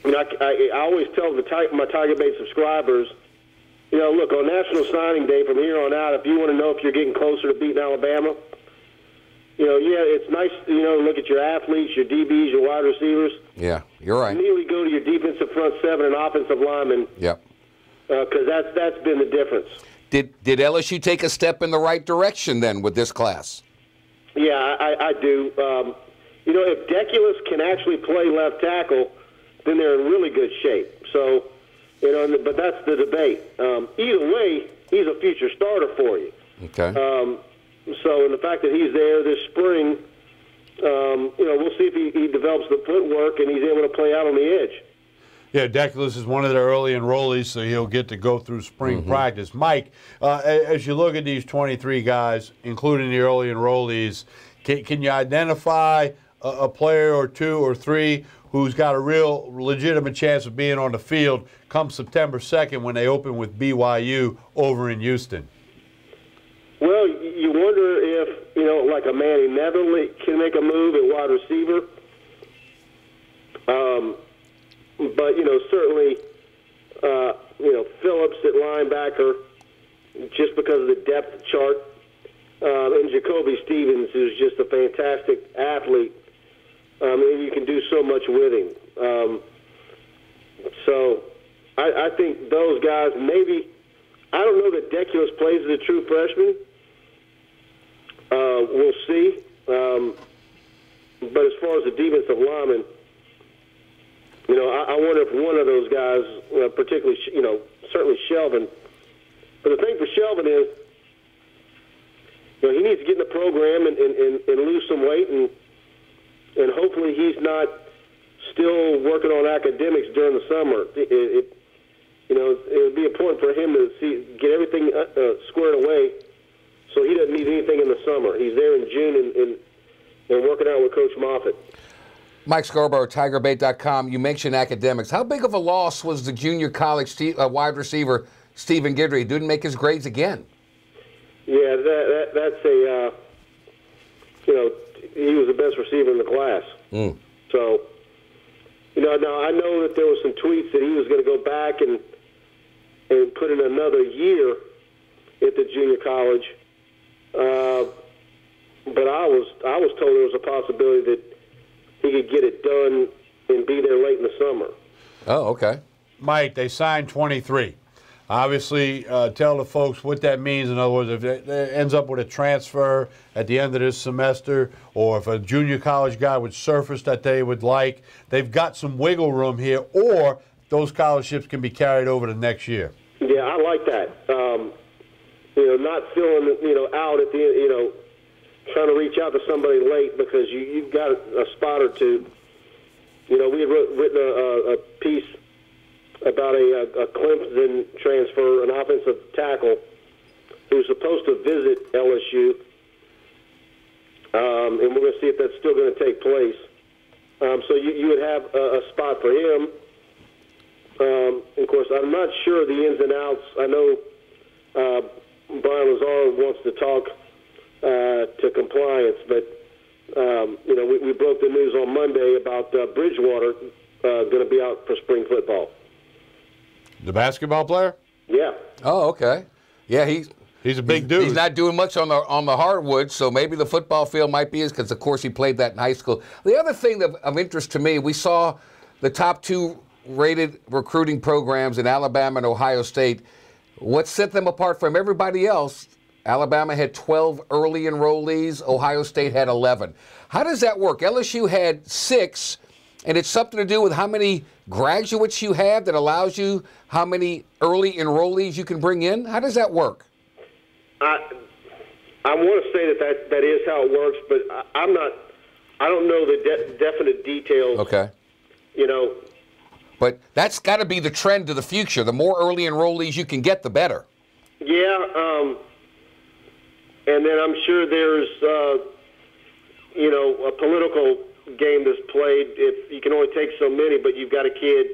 Speaker 9: You know, I always tell my Tiger Bait subscribers, you know, look, on National Signing Day from here on out, if you want to know if you're getting closer to beating Alabama, you know, yeah, it's nice, you know, look at your athletes, your DBs, your wide receivers.
Speaker 3: Yeah, you're right.
Speaker 9: Immediately go to your defensive front seven and offensive linemen.
Speaker 3: Yep.
Speaker 9: Because that's been the difference.
Speaker 3: Did LSU take a step in the right direction then with this class?
Speaker 9: Yeah, I do. You know, if Deculus can actually play left tackle, then they're in really good shape. So, you know, but that's the debate. Either way, he's a future starter for you.
Speaker 3: Okay.
Speaker 9: So, and the fact that he's there this spring, you know, we'll see if he develops the footwork and he's able to play out on the edge.
Speaker 2: Yeah, Deculus is one of their early enrollees, so he'll get to go through spring practice. Mike, as you look at these 23 guys, including the early enrollees, can you identify a player or two or three who's got a real legitimate chance of being on the field come September 2nd when they open with BYU over in Houston?
Speaker 9: Well, you wonder if, you know, like a Manny Netherly can make a move at wide receiver. But, you know, certainly, you know, Phillips at linebacker, just because of the depth chart. And Jacoby Stevens, who's just a fantastic athlete. And you can do so much with him. So I think those guys, maybe I don't know that Deculus plays as a true freshman. We'll see. But as far as the defensive lineman, I wonder if one of those guys, particularly, certainly Shelvin. But the thing for Shelvin is, he needs to get in the program and lose some weight, and hopefully he's not still working on academics during the summer. It would be important for him to get everything squared away, so he doesn't need anything in the summer. He's there in June and working out with Coach Moffitt.
Speaker 3: Mike Scarborough, TigerBait.com. You mentioned academics. How big of a loss was the junior college wide receiver Stephen Guidry? He didn't make his grades again.
Speaker 9: Yeah, that's a he was the best receiver in the class. So, now I know that there were some tweets that he was going to go back and put in another year at the junior college. But I was told there was a possibility that he could get it done and be there late in the summer.
Speaker 3: Oh, okay.
Speaker 2: Mike, they signed 23. Obviously, tell the folks what that means. In other words, if it ends up with a transfer at the end of this semester, or if a junior college guy would surface that they would like, they've got some wiggle room here, or those scholarships can be carried over to next year.
Speaker 9: Yeah, I like that. Not feeling, out at the end, trying to reach out to somebody late because you've got a spot or two. We had written a piece about a Clemson transfer, an offensive tackle, who was supposed to visit LSU, and we're going to see if that's still going to take place. So you would have a spot for him. Of course, I'm not sure the ins and outs. I know Brian Lazar wants to talk to compliance, but we broke the news on Monday about Bridgewater going to be out for spring football.
Speaker 2: The basketball player?
Speaker 9: Yeah.
Speaker 3: Oh, okay. Yeah,
Speaker 2: he's a big dude.
Speaker 3: He's not doing much on the hardwood, so maybe the football field might be his, because of course he played that in high school. The other thing of interest to me, we saw the top 2 rated recruiting programs in Alabama and Ohio State. What set them apart from everybody else? Alabama had 12 early enrollees. Ohio State had 11. How does that work? LSU had 6, and it's something to do with how many graduates you have that allows you how many early enrollees you can bring in? How does that work?
Speaker 9: I want to say that is how it works, but I don't know the definite details.
Speaker 3: Okay. But that's got to be the trend of the future. The more early enrollees you can get, the better.
Speaker 9: Yeah, and then I'm sure there's, a political game that's played. If you can only take so many, but you've got a kid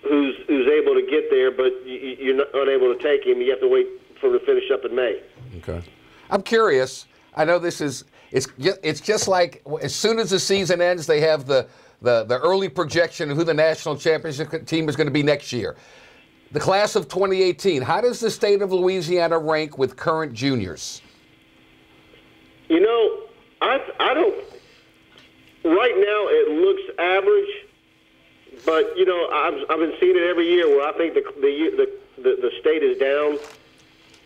Speaker 9: who's able to get there, but you're not unable to take him. You have to wait for him to finish up in May.
Speaker 3: Okay. I'm curious. I know it's just like as soon as the season ends, they have the early projection of who the national championship team is going to be next year. The class of 2018, how does the state of Louisiana rank with current juniors?
Speaker 9: I don't. Right now, it looks average, but I've been seeing it every year where I think the state is down,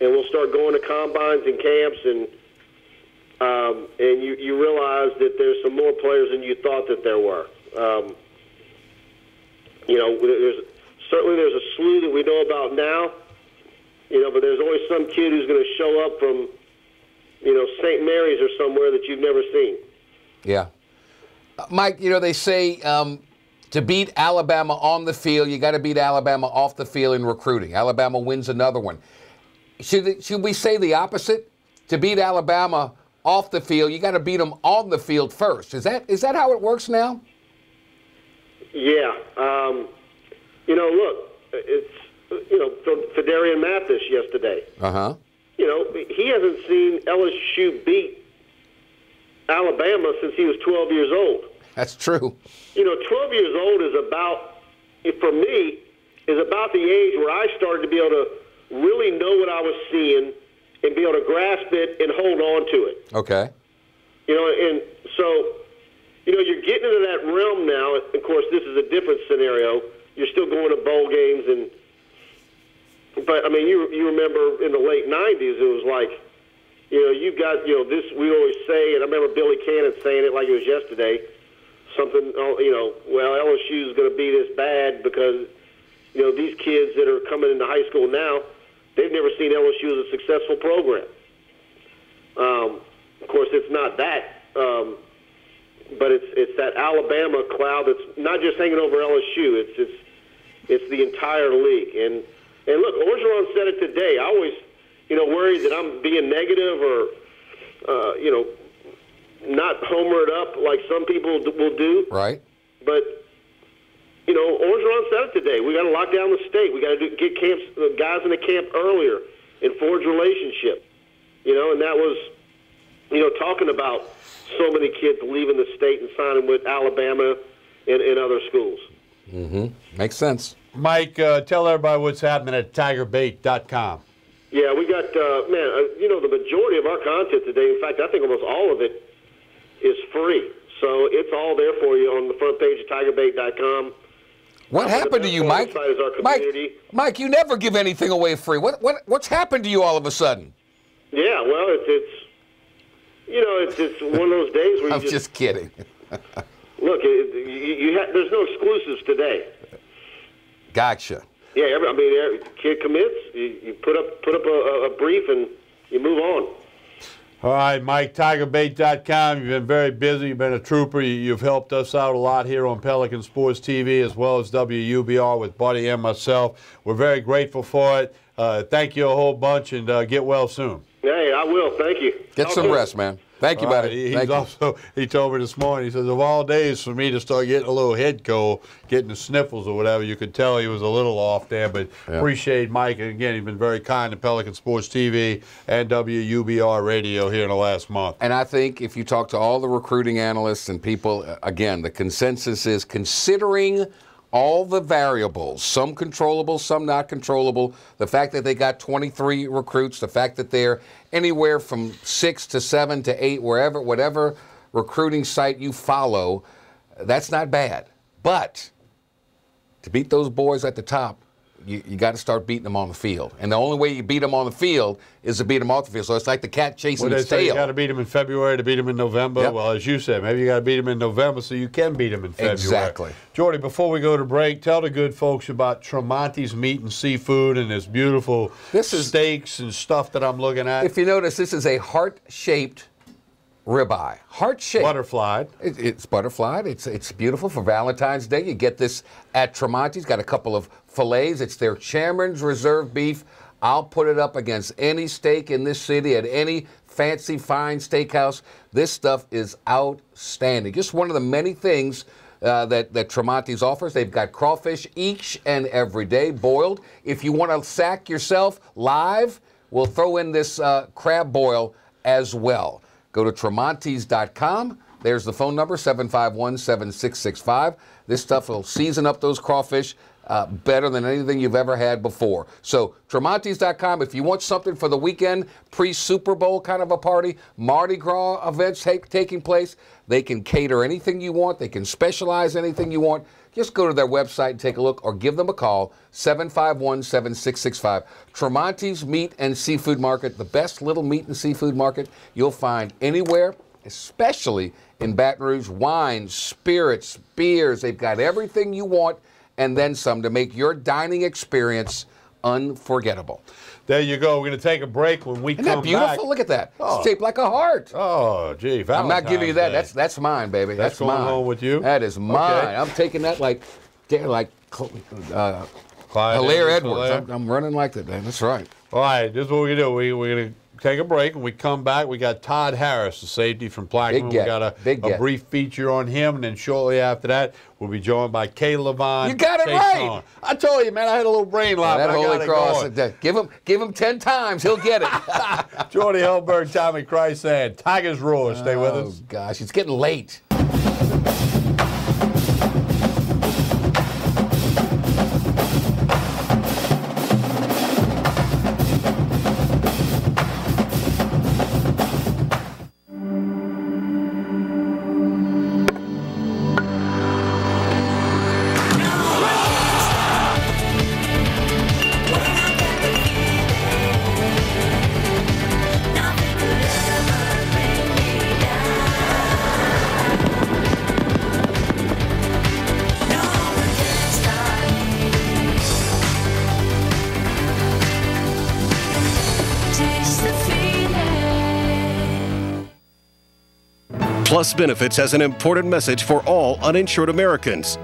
Speaker 9: and we'll start going to combines and camps, and you realize that there's some more players than you thought that there were. There's a slew that we know about now, but there's always some kid who's going to show up from, St. Mary's or somewhere that you've never seen.
Speaker 3: Yeah. Mike, they say to beat Alabama on the field, you got to beat Alabama off the field in recruiting. Alabama wins another one. Should we say the opposite? To beat Alabama off the field, you got to beat them on the field first. Is that how it works now?
Speaker 9: Yeah. Look, it's Fedarian Mathis yesterday.
Speaker 3: Uh-huh.
Speaker 9: He hasn't seen LSU beat Alabama since he was 12 years old.
Speaker 3: That's true.
Speaker 9: 12 years old is about, for me, the age where I started to be able to really know what I was seeing and be able to grasp it and hold on to it.
Speaker 3: Okay.
Speaker 9: And so, you're getting into that realm now. Of course, this is a different scenario. You're still going to bowl games and But I mean, you remember in the late '90s, it was like, you got this. We always say, and I remember Billy Cannon saying it like it was yesterday. Something, well, LSU is going to be this bad because these kids that are coming into high school now, they've never seen LSU as a successful program. Of course, it's not that, but it's that Alabama cloud that's not just hanging over LSU. It's the entire league. And look, Orgeron said it today. I always, worried that I'm being negative or, not homered up like some people will do.
Speaker 3: Right.
Speaker 9: But, Orgeron said it today. We got to lock down the state. We got to get guys in the camp earlier and forge relationship. And that was, talking about so many kids leaving the state and signing with Alabama and other schools.
Speaker 3: Mm-hmm. Makes sense.
Speaker 2: Mike, tell everybody what's happening at TigerBait.com.
Speaker 9: Yeah, we got, the majority of our content today, in fact, I think almost all of it is free. So it's all there for you on the front page of TigerBait.com.
Speaker 3: What happened to you, Mike? Mike, you never give anything away free. What's happened to you all of a sudden?
Speaker 9: Yeah, well, it's one of those days where you
Speaker 3: I'm just kidding.
Speaker 9: Look, there's no exclusives today.
Speaker 3: Gotcha.
Speaker 9: Yeah, every kid commits. You put up a brief and you move on.
Speaker 2: All right, Mike, TigerBait.com. You've been very busy. You've been a trooper. You've helped us out a lot here on Pelican Sports TV as well as WUBR with Buddy and myself. We're very grateful for it. Thank you a whole bunch, and get well soon.
Speaker 9: Hey, I will. Thank you.
Speaker 3: Get some rest, man. Thank you, buddy.
Speaker 2: He told me this morning, he says, of all days for me to start getting a little head cold, getting the sniffles or whatever, you could tell he was a little off there, but appreciate Mike. And again, he's been very kind to Pelican Sports TV and WUBR Radio here in the last month.
Speaker 3: And I think if you talk to all the recruiting analysts and people, again, the consensus is considering all the variables, some controllable, some not controllable, the fact that they got 23 recruits, the fact that they're anywhere from 6 to 7 to 8, whatever recruiting site you follow, that's not bad. But to beat those boys at the top, you got to start beating them on the field. And the only way you beat them on the field is to beat them off the field. So it's like the cat chasing its tail.
Speaker 2: You got to beat them in February to beat them in November. Yep. Well, as you said, maybe you got to beat them in November so you can beat them in February.
Speaker 3: Exactly.
Speaker 2: Jordy, before we go to break, tell the good folks about Tremonti's Meat and Seafood and this beautiful steaks and stuff that I'm looking at.
Speaker 3: If you notice, this is a heart-shaped ribeye. Heart-shaped.
Speaker 2: Butterflied.
Speaker 3: It's butterflied. It's beautiful for Valentine's Day. You get this at Tremonti's. Got a couple of fillets. It's their Chairman's Reserve beef. I'll put it up against any steak in this city at any fancy fine steakhouse. This stuff is outstanding. Just one of the many things that Tremonti's offers. They've got crawfish each and every day, boiled. If you want to sack yourself live, we'll throw in this crab boil as well. Go to Tremontis.com. There's the phone number, 751-7665. This stuff will season up those crawfish better than anything you've ever had before. So Tremontis.com, if you want something for the weekend, pre-Super Bowl kind of a party, Mardi Gras events taking place, they can cater anything you want. They can specialize anything you want. Just go to their website and take a look or give them a call, 751-7665. Tremonti's Meat and Seafood Market, the best little meat and seafood market you'll find anywhere, especially in Baton Rouge. Wines, spirits, beers, they've got everything you want and then some to make your dining experience unforgettable.
Speaker 2: There you go. We're going to take a break. When we
Speaker 3: Isn't
Speaker 2: come
Speaker 3: that beautiful?
Speaker 2: back.
Speaker 3: Look at that. It's shaped like a heart.
Speaker 2: Oh, gee.
Speaker 3: I'm not giving you that.
Speaker 2: Day.
Speaker 3: That's mine, baby.
Speaker 2: That's
Speaker 3: mine.
Speaker 2: going on with you?
Speaker 3: That is mine.
Speaker 2: Okay.
Speaker 3: I'm taking that like Hilaire Edwards. I'm running like that, man. That's right.
Speaker 2: All right. This is what we're going to do. We're going to take a break. When we come back, we got Todd Harris, the safety from Plaquemine. We got a brief feature on him, and then shortly after that, we'll be joined by Kay Levon.
Speaker 3: You got it right.
Speaker 2: I told you, man, I had a little brain lock.
Speaker 3: That Holy Cross. Give him 10 times. He'll get it.
Speaker 2: Jordy Hellberg, Tommy Christ saying, Tigers roar. Stay with us.
Speaker 3: Oh, gosh. It's getting late.
Speaker 10: Plus Benefits has an important message for all uninsured Americans.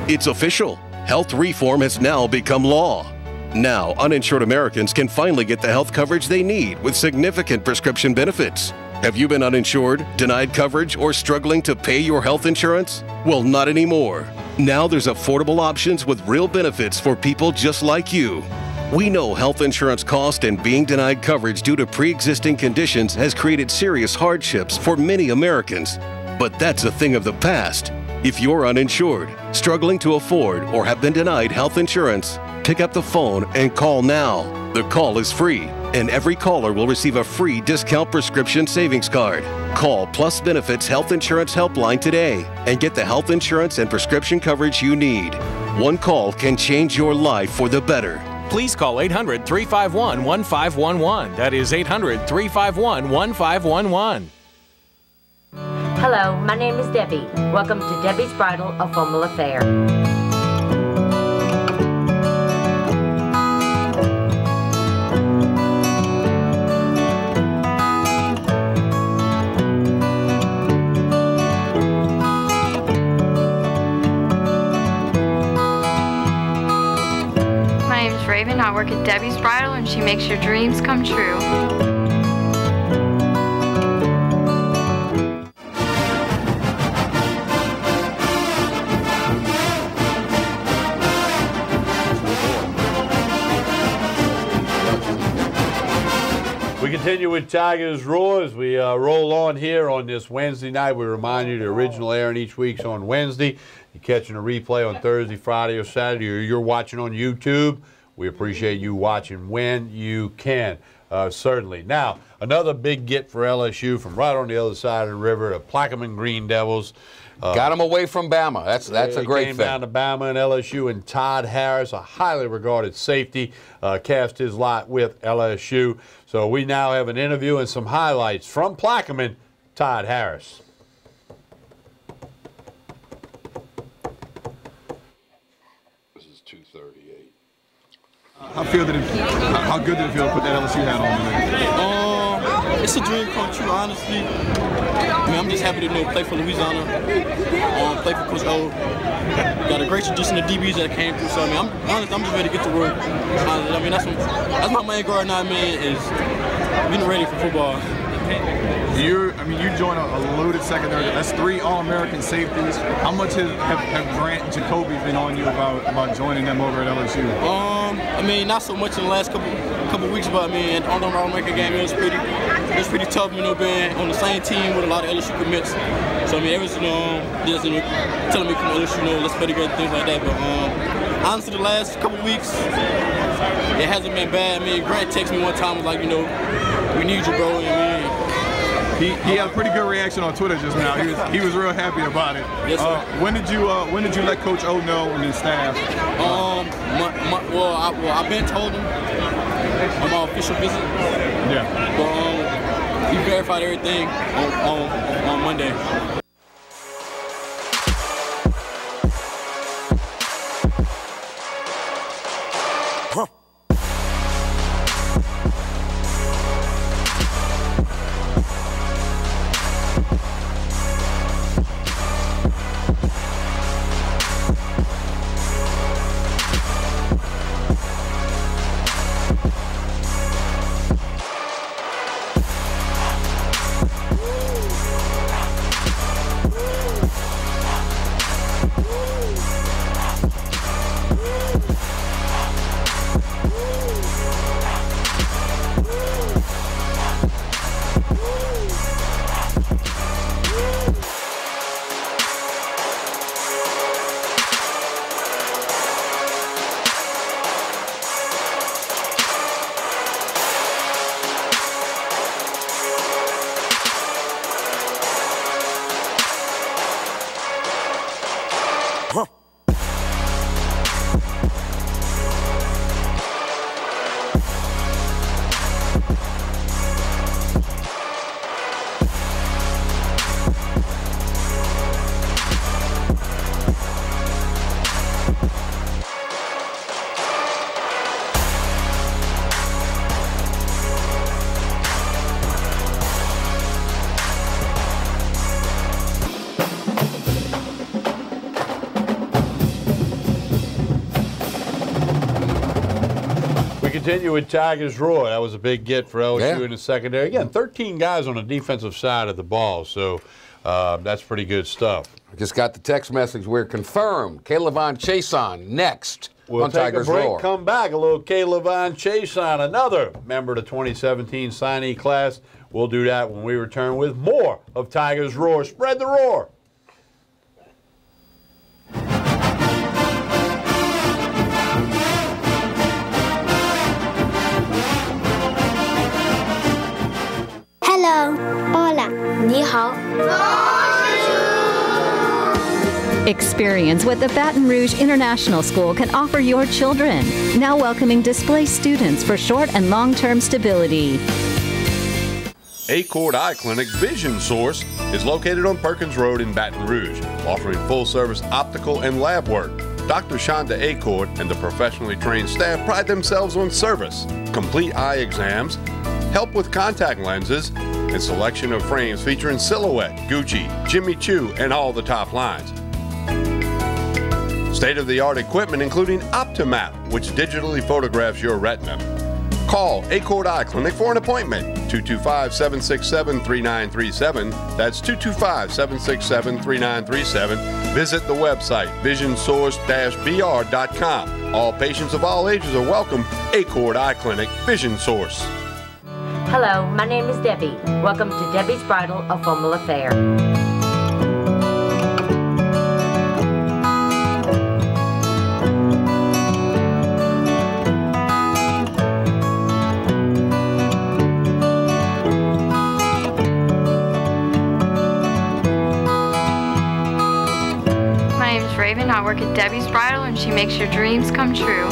Speaker 10: It's official. Health reform has now become law. Now, uninsured Americans can finally get the health coverage they need with significant prescription benefits. Have you been uninsured, denied coverage, or struggling to pay your health insurance? Well, not anymore. Now there's affordable options with real benefits for people just like you. We know health insurance cost and being denied coverage due to pre-existing conditions has created serious hardships for many Americans. But that's a thing of the past. If you're uninsured, struggling to afford, or have been denied health insurance, pick up the phone and call now. The call is free, and every caller will receive a free discount prescription savings card. Call Plus Benefits Health Insurance Helpline today and get the health insurance and prescription coverage you need. One call can change your life for the better.
Speaker 11: Please call 800-351-1511. That is 800-351-1511.
Speaker 20: Hello, my name is Debbie. Welcome to Debbie's Bridal, a Formal Affair.
Speaker 21: My name is Raven. I work at Debbie's Bridal, and she makes your dreams come true.
Speaker 2: We continue with Tigers Roar as we roll on here on this Wednesday night. We remind you the original airing each week's on Wednesday. You're catching a replay on Thursday, Friday, or Saturday, or you're watching on YouTube. We appreciate you watching when you can, certainly. Now, another big get for LSU from right on the other side of the river, the Plaquemine Green Devils.
Speaker 3: Got them away from Bama. That's a great thing.
Speaker 2: Came down to Bama and LSU, and Todd Harris, a highly regarded safety, cast his lot with LSU. So we now have an interview and some highlights from Plaquemine, Todd Harris.
Speaker 12: This is 238.
Speaker 14: How good did it feel to put that LSU hat on today?
Speaker 25: It's a dream come true, honestly. I mean, I'm just happy to play for Louisiana, play for Coach O. Got a great tradition of DBs that came through. So I mean, I'm just ready to get to work. I mean, that's my main goal right now, man, is being ready for football.
Speaker 14: You join a loaded secondary. That's 3 All-American safeties. How much have Grant and Jacoby been on you about joining them over at LSU?
Speaker 25: I mean, not so much in the last couple weeks, but I mean, on the All-American game, it was pretty tough, being on the same team with a lot of LSU commits. So I mean, it was, just telling me from LSU, let's play together, things like that. But honestly, the last couple weeks, it hasn't been bad. I mean, Grant texted me one time, was like, we need you, bro.
Speaker 14: He had a pretty good reaction on Twitter just now. He was real happy about it.
Speaker 25: Yes, sir.
Speaker 14: When did you let Coach O know and his staff?
Speaker 25: I've been told him on my official visit.
Speaker 14: Yeah.
Speaker 25: But he verified everything on Monday.
Speaker 2: continue with Tigers Roar. That was a big get for LSU in the secondary. Again, 13 guys on the defensive side of the ball, so that's pretty good stuff.
Speaker 3: I just got the text message. We're confirmed. Kaylavon Chason next
Speaker 2: We'll
Speaker 3: on
Speaker 2: take
Speaker 3: Tigers
Speaker 2: a break,
Speaker 3: Roar.
Speaker 2: come back. A little Kaylavon Chason, another member of the 2017 signee class. We'll do that when we return with more of Tigers Roar. Spread the roar.
Speaker 4: Hello. Hola. 你好.
Speaker 8: Experience what the Baton Rouge International School can offer your children. Now welcoming displaced students for short and long-term stability.
Speaker 16: Accord Eye Clinic Vision Source is located on Perkins Road in Baton Rouge, offering full-service optical and lab work. Dr. Shonda Accord and the professionally trained staff pride themselves on service, complete eye exams, help with contact lenses, and selection of frames featuring Silhouette, Gucci, Jimmy Choo, and all the top lines. State-of-the-art equipment including Optimap, which digitally photographs your retina. Call Accord Eye Clinic for an appointment, 225-767-3937. That's 225-767-3937. Visit the website, visionsource-br.com. All patients of all ages are welcome. Accord Eye Clinic Vision Source.
Speaker 20: Hello, my name is Debbie. Welcome to Debbie's Bridal, a Formal Affair.
Speaker 21: Raven. I work at Debbie's Bridal and she makes your dreams come true.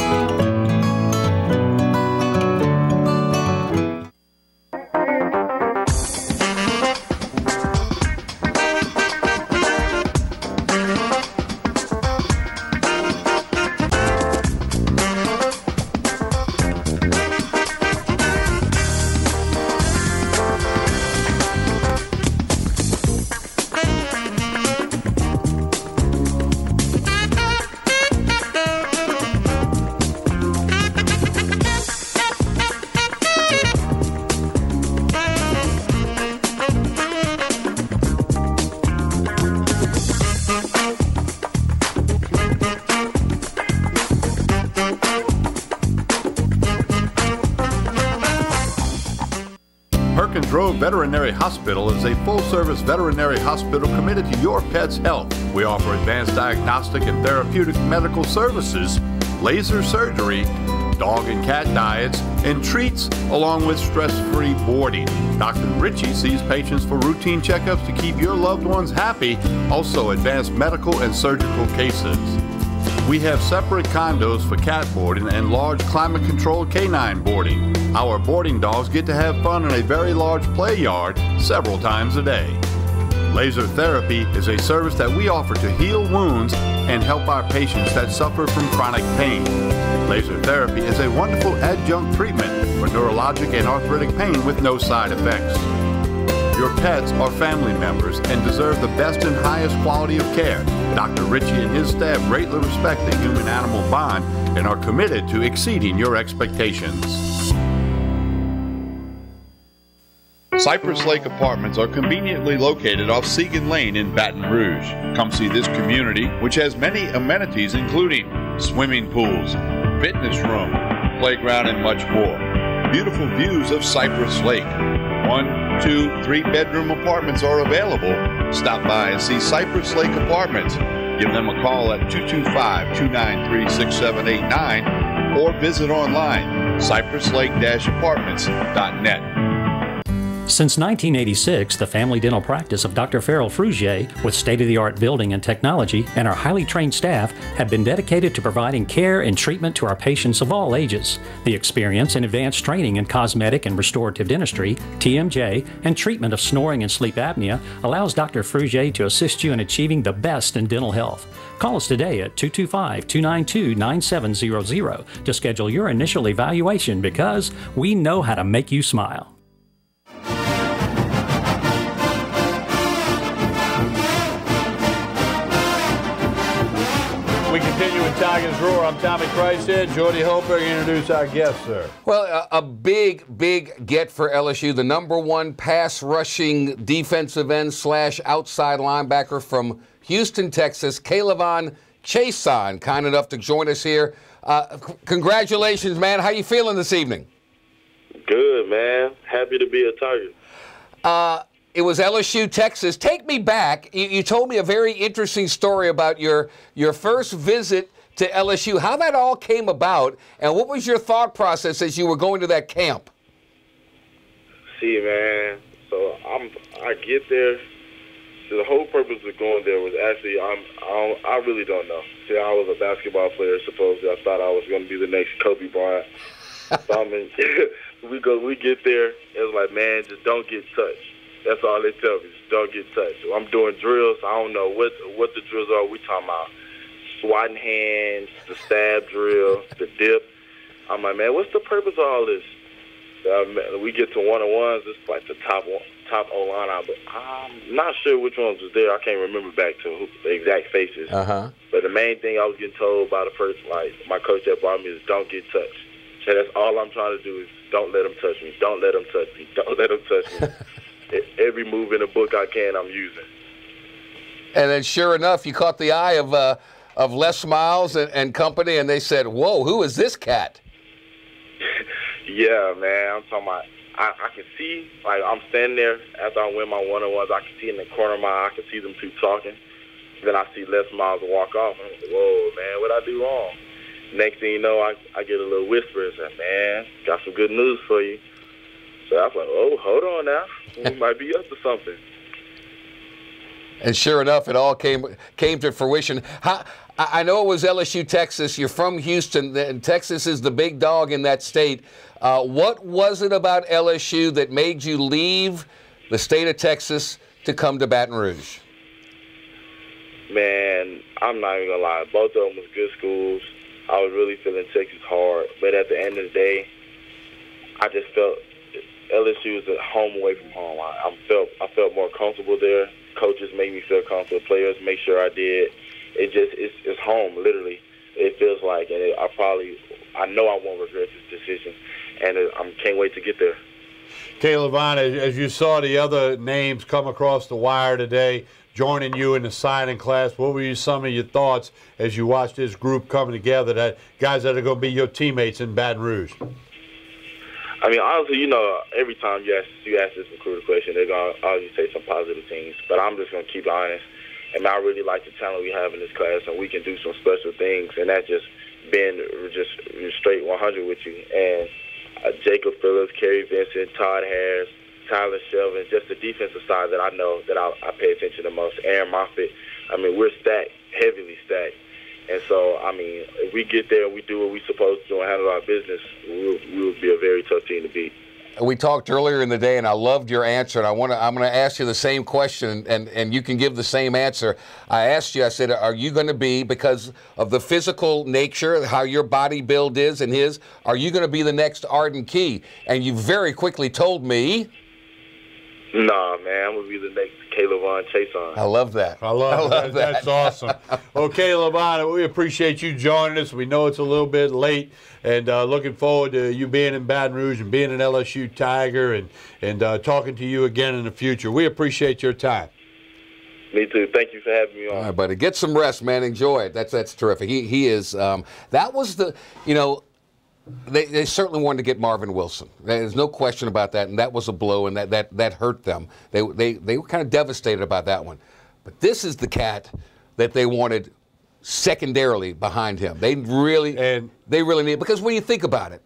Speaker 16: Veterinary Hospital is a full-service veterinary hospital committed to your pet's health. We offer advanced diagnostic and therapeutic medical services, laser surgery, dog and cat diets, and treats, along with stress-free boarding. Dr. Ritchie sees patients for routine checkups to keep your loved ones happy, also advanced medical and surgical cases. We have separate condos for cat boarding and large climate-controlled canine boarding. Our boarding dogs get to have fun in a very large play yard several times a day. Laser therapy is a service that we offer to heal wounds and help our patients that suffer from chronic pain. Laser therapy is a wonderful adjunct treatment for neurologic and arthritic pain with no side effects. Your pets are family members and deserve the best and highest quality of care. Dr. Ritchie and his staff greatly respect the human-animal bond and are committed to exceeding your expectations. Cypress Lake Apartments are conveniently located off Segan Lane in Baton Rouge. Come see this community, which has many amenities including swimming pools, fitness room, playground, and much more. Beautiful views of Cypress Lake. 1, 2, 3-bedroom apartments are available. Stop by and see Cypress Lake Apartments. Give them a call at 225-293-6789 or visit online, cypresslake-apartments.net.
Speaker 19: Since 1986, the family dental practice of Dr. Farrell Frugier, with state-of-the-art building and technology, and our highly trained staff have been dedicated to providing care and treatment to our patients of all ages. The experience and advanced training in cosmetic and restorative dentistry, TMJ, and treatment of snoring and sleep apnea allows Dr. Frugier to assist you in achieving the best in dental health. Call us today at 225-292-9700 to schedule your initial evaluation because we know how to make you smile.
Speaker 2: We continue with Tigers Roar. I'm Tommy Price here. Jordy Holberg, introduce our guest, sir.
Speaker 3: Well, a big get for LSU. The #1 pass rushing defensive end / outside linebacker from Houston, Texas, K'Lavon Chaisson, kind enough to join us here. Congratulations, man. How you feeling this evening?
Speaker 11: Good, man. Happy to be a Tiger.
Speaker 3: It was LSU, Texas. Take me back. You told me a very interesting story about your first visit to LSU, how that all came about, and what was your thought process as you were going to that camp?
Speaker 11: See, man, so I get there. So the whole purpose of going there was actually, I really don't know. See, I was a basketball player, supposedly. I thought I was going to be the next Kobe Bryant. So, I mean, we get there, it was like, man, just don't get touched. That's all they tell me, just don't get touched. So I'm doing drills. I don't know what the drills are. We talking about swatting hands, the stab drill, the dip. I'm like, man, what's the purpose of all this? We get to one-on-ones. It's like the top O-line, but I'm not sure which ones was there. I can't remember back to the exact faces. But the main thing I was getting told by the person, like my coach that brought me, is don't get touched. So that's all I'm trying to do is don't let them touch me. Don't let them touch me. Don't let them touch me. Every move in the book I can, I'm using.
Speaker 3: And then sure enough, you caught the eye of Les Miles and company, and they said, whoa, who is this cat?
Speaker 11: Yeah, man. I'm talking about, I can see, like, I'm standing there after I win my one-on-ones. I can see in the corner of my eye, I can see them two talking. Then I see Les Miles walk off. I'm like, whoa, man, what'd I do wrong? Next thing you know, I get a little whisper and say, man, got some good news for you. So I was like, oh, hold on now. We might be up to something.
Speaker 3: And sure enough, it all came to fruition. I know it was LSU, Texas. You're from Houston, and Texas is the big dog in that state. What was it about LSU that made you leave the state of Texas to come to Baton Rouge?
Speaker 11: Man, I'm not even going to lie. Both of them was good schools. I was really feeling Texas hard. But at the end of the day, I just felt LSU was a home away from home. I felt more comfortable there. Coaches made me feel comfortable. Players make sure I did. It's home, literally. It feels like, and I know I won't regret this decision, and I can't wait to get there.
Speaker 2: K'Lavon, as you saw the other names come across the wire today, joining you in the signing class, what were some of your thoughts as you watched this group coming together, that guys that are going to be your teammates in Baton Rouge?
Speaker 11: I mean, honestly, every time you ask this recruiter question, they're going to always say some positive things. But I'm just going to keep it honest. And I really like the talent we have in this class, and we can do some special things. And that's just being just straight 100 with you. And Jacob Phillips, Kerry Vincent, Todd Harris, Tyler Shelvin, just the defensive side that I know that I pay attention to most. Aaron Moffitt. I mean, we're stacked, heavily stacked. And so, I mean, if we get there and we do what we're supposed to do and handle our business, we will be a very tough team to beat.
Speaker 3: We talked earlier in the day, and I loved your answer. And I'm going to ask you the same question, and you can give the same answer. I asked you, I said, are you going to be, because of the physical nature, how your body build is and his, are you going to be the next Arden Key? And you very quickly told me,
Speaker 11: nah, man, I'm going to be the next K'Lavon Chaisson.
Speaker 3: I love that.
Speaker 2: I love that. That's awesome. Well, K'Lavon, we appreciate you joining us. We know it's a little bit late, and looking forward to you being in Baton Rouge and being an LSU Tiger and talking to you again in the future. We appreciate your time.
Speaker 11: Me too. Thank you for having me on.
Speaker 3: All right, buddy. Get some rest, man. Enjoy it. That's terrific. He is. That was the, They certainly wanted to get Marvin Wilson. There's no question about that, and that was a blow, and that hurt them. They were kind of devastated about that one. But this is the cat that they wanted secondarily behind him. They really need, because when you think about it,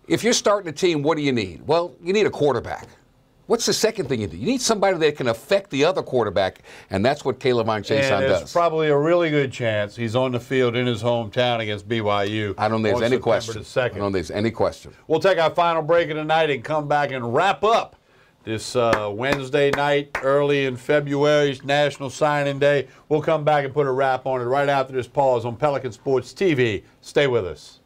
Speaker 3: if you're starting a team, what do you need? Well, you need a quarterback. What's the second thing you do? You need somebody that can affect the other quarterback, and that's what K'Lavon Chaisson does.
Speaker 2: There's probably a really good chance he's on the field in his hometown against BYU.
Speaker 3: I don't think there's any question.
Speaker 2: I
Speaker 3: don't think there's any question.
Speaker 2: We'll take our final break of the night and come back and wrap up this Wednesday night, early in February's National Signing Day. We'll come back and put a wrap on it right after this pause on Pelican Sports TV. Stay with us.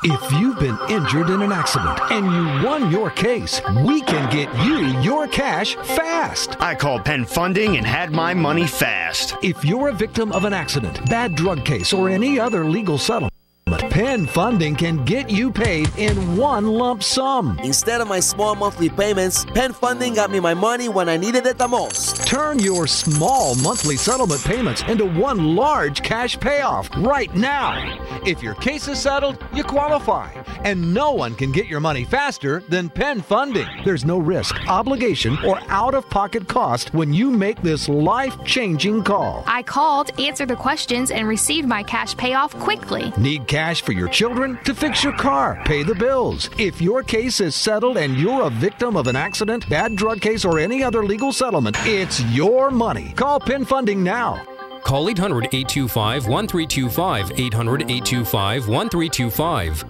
Speaker 13: If you've been injured in an accident and you won your case, we can get you your cash fast.
Speaker 1: I called Penn Funding and had my money fast.
Speaker 13: If you're a victim of an accident, bad drug case, or any other legal settlement, Penn Funding can get you paid in one lump sum.
Speaker 17: Instead of my small monthly payments, Penn Funding got me my money when I needed it the most.
Speaker 13: Turn your small monthly settlement payments into one large cash payoff right now. If your case is settled, you qualify. And no one can get your money faster than Penn Funding. There's no risk, obligation, or out-of-pocket cost when you make this life-changing call.
Speaker 18: I called, answered the questions, and received my cash payoff quickly.
Speaker 13: Need cash for your children, to fix your car, pay the bills. If your case is settled and you're a victim of an accident, bad drug case, or any other legal settlement, it's your money. Call Penn Funding now.
Speaker 22: Call 800-825-1325, 800-825-1325.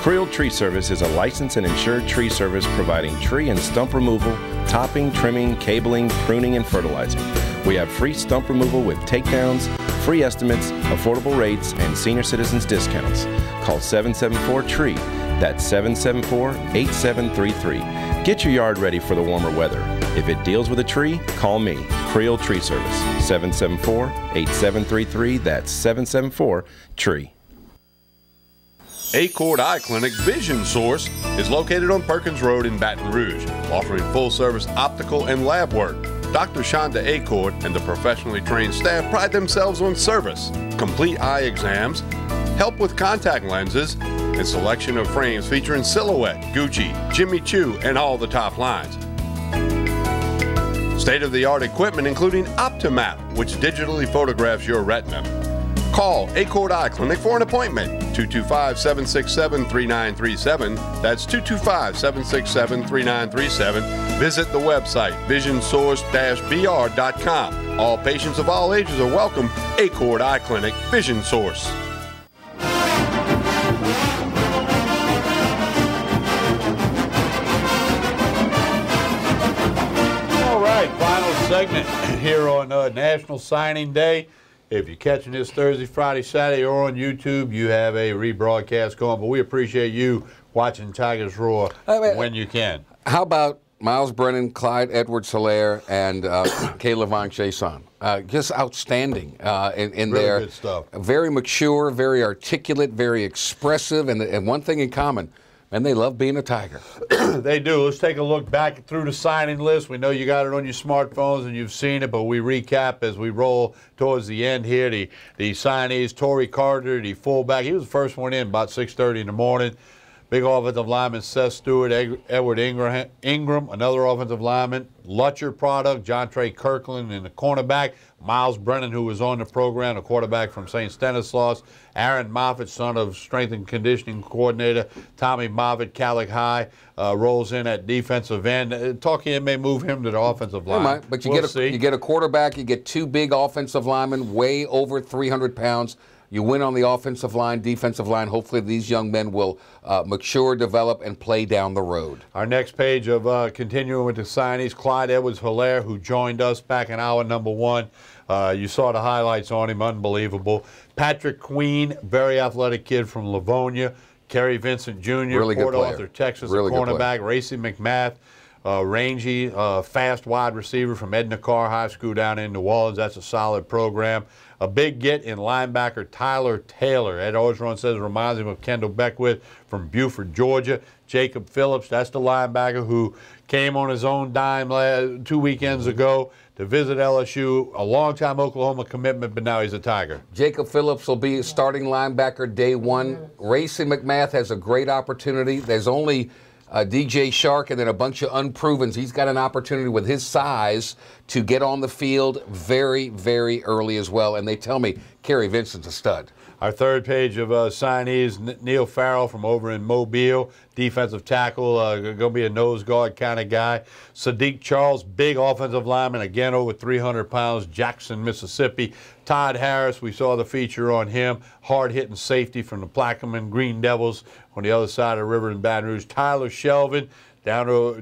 Speaker 23: Creel Tree Service is a licensed and insured tree service providing tree and stump removal, topping, trimming, cabling, pruning, and fertilizing. We have free stump removal with takedowns, free estimates, affordable rates, and senior citizens discounts. Call 774-TREE. That's 774-8733. Get your yard ready for the warmer weather. If it deals with a tree, call me, Creel Tree Service, 774-8733. That's 774-TREE.
Speaker 2: Accord Eye Clinic Vision Source is located on Perkins Road in Baton Rouge, offering full-service optical and lab work. Dr. Shonda Accord and the professionally trained staff pride themselves on service, complete eye exams, help with contact lenses, and selection of frames featuring Silhouette, Gucci, Jimmy Choo, and all the top lines. State-of-the-art equipment including OptiMap, which digitally photographs your retina. Call Accord Eye Clinic for an appointment, 225-767-3937. That's 225-767-3937. Visit the website, visionsource-br.com. All patients of all ages are welcome. Accord Eye Clinic, Vision Source. All right, final segment here on National Signing Day. If you're catching this Thursday, Friday, Saturday, or on YouTube, you have a rebroadcast going. But we appreciate you watching Tigers Roar when you can.
Speaker 3: How about Miles Brennan, Clyde Edwards-Helaire, and Caleb Von Chason? Just outstanding in
Speaker 2: really
Speaker 3: their
Speaker 2: good stuff.
Speaker 3: Very mature, very articulate, very expressive, and one thing in common, and they love being a Tiger.
Speaker 2: They do. Let's take a look back through the signing list. We know you got it on your smartphones and you've seen it, but we recap as we roll towards the end here. The signees, Torrey Carter, the fullback. He was the first one in about 6:30 in the morning. Big offensive lineman, Seth Stewart, Edward Ingram, another offensive lineman. Lutcher product, John Trey Kirkland in the cornerback. Miles Brennan, who was on the program, a quarterback from St. Stanislaus. Aaron Moffitt, son of strength and conditioning coordinator Tommy Moffitt, Calic High, rolls in at defensive end. Talking may move him to the offensive line.
Speaker 3: But you get a quarterback, you get two big offensive linemen, way over 300 pounds. You win on the offensive line, defensive line. Hopefully these young men will mature, develop, and play down the road.
Speaker 2: Our next page of continuing with the signees, Clyde Edwards-Helaire, who joined us back in hour number 1. You saw the highlights on him, unbelievable. Patrick Queen, very athletic kid from Livonia. Kerry Vincent Jr.,
Speaker 3: really
Speaker 2: Port
Speaker 3: good
Speaker 2: Arthur, Texas,
Speaker 3: really
Speaker 2: a cornerback. Racy McMath, rangy, fast wide receiver from Edna Carr High School down in New Orleans. That's a solid program. A big get in linebacker Tyler Taylor. Ed Orgeron says reminds him of Kendall Beckwith from Buford, Georgia. Jacob Phillips, that's the linebacker who came on his own dime 2 weekends ago to visit LSU. A long-time Oklahoma commitment, but now he's a Tiger.
Speaker 3: Jacob Phillips will be starting linebacker day 1. Racy McMath has a great opportunity. There's only DJ Shark and then a bunch of unprovens. He's got an opportunity with his size to get on the field very, very early as well. And they tell me Kerry Vincent's a stud.
Speaker 2: Our third page of signees, Neil Farrell from over in Mobile, defensive tackle, going to be a nose guard kind of guy. Sadiq Charles, big offensive lineman, again over 300 pounds, Jackson, Mississippi. Todd Harris, we saw the feature on him, hard-hitting safety from the Plaquemine Green Devils on the other side of the river in Baton Rouge. Tyler Shelvin,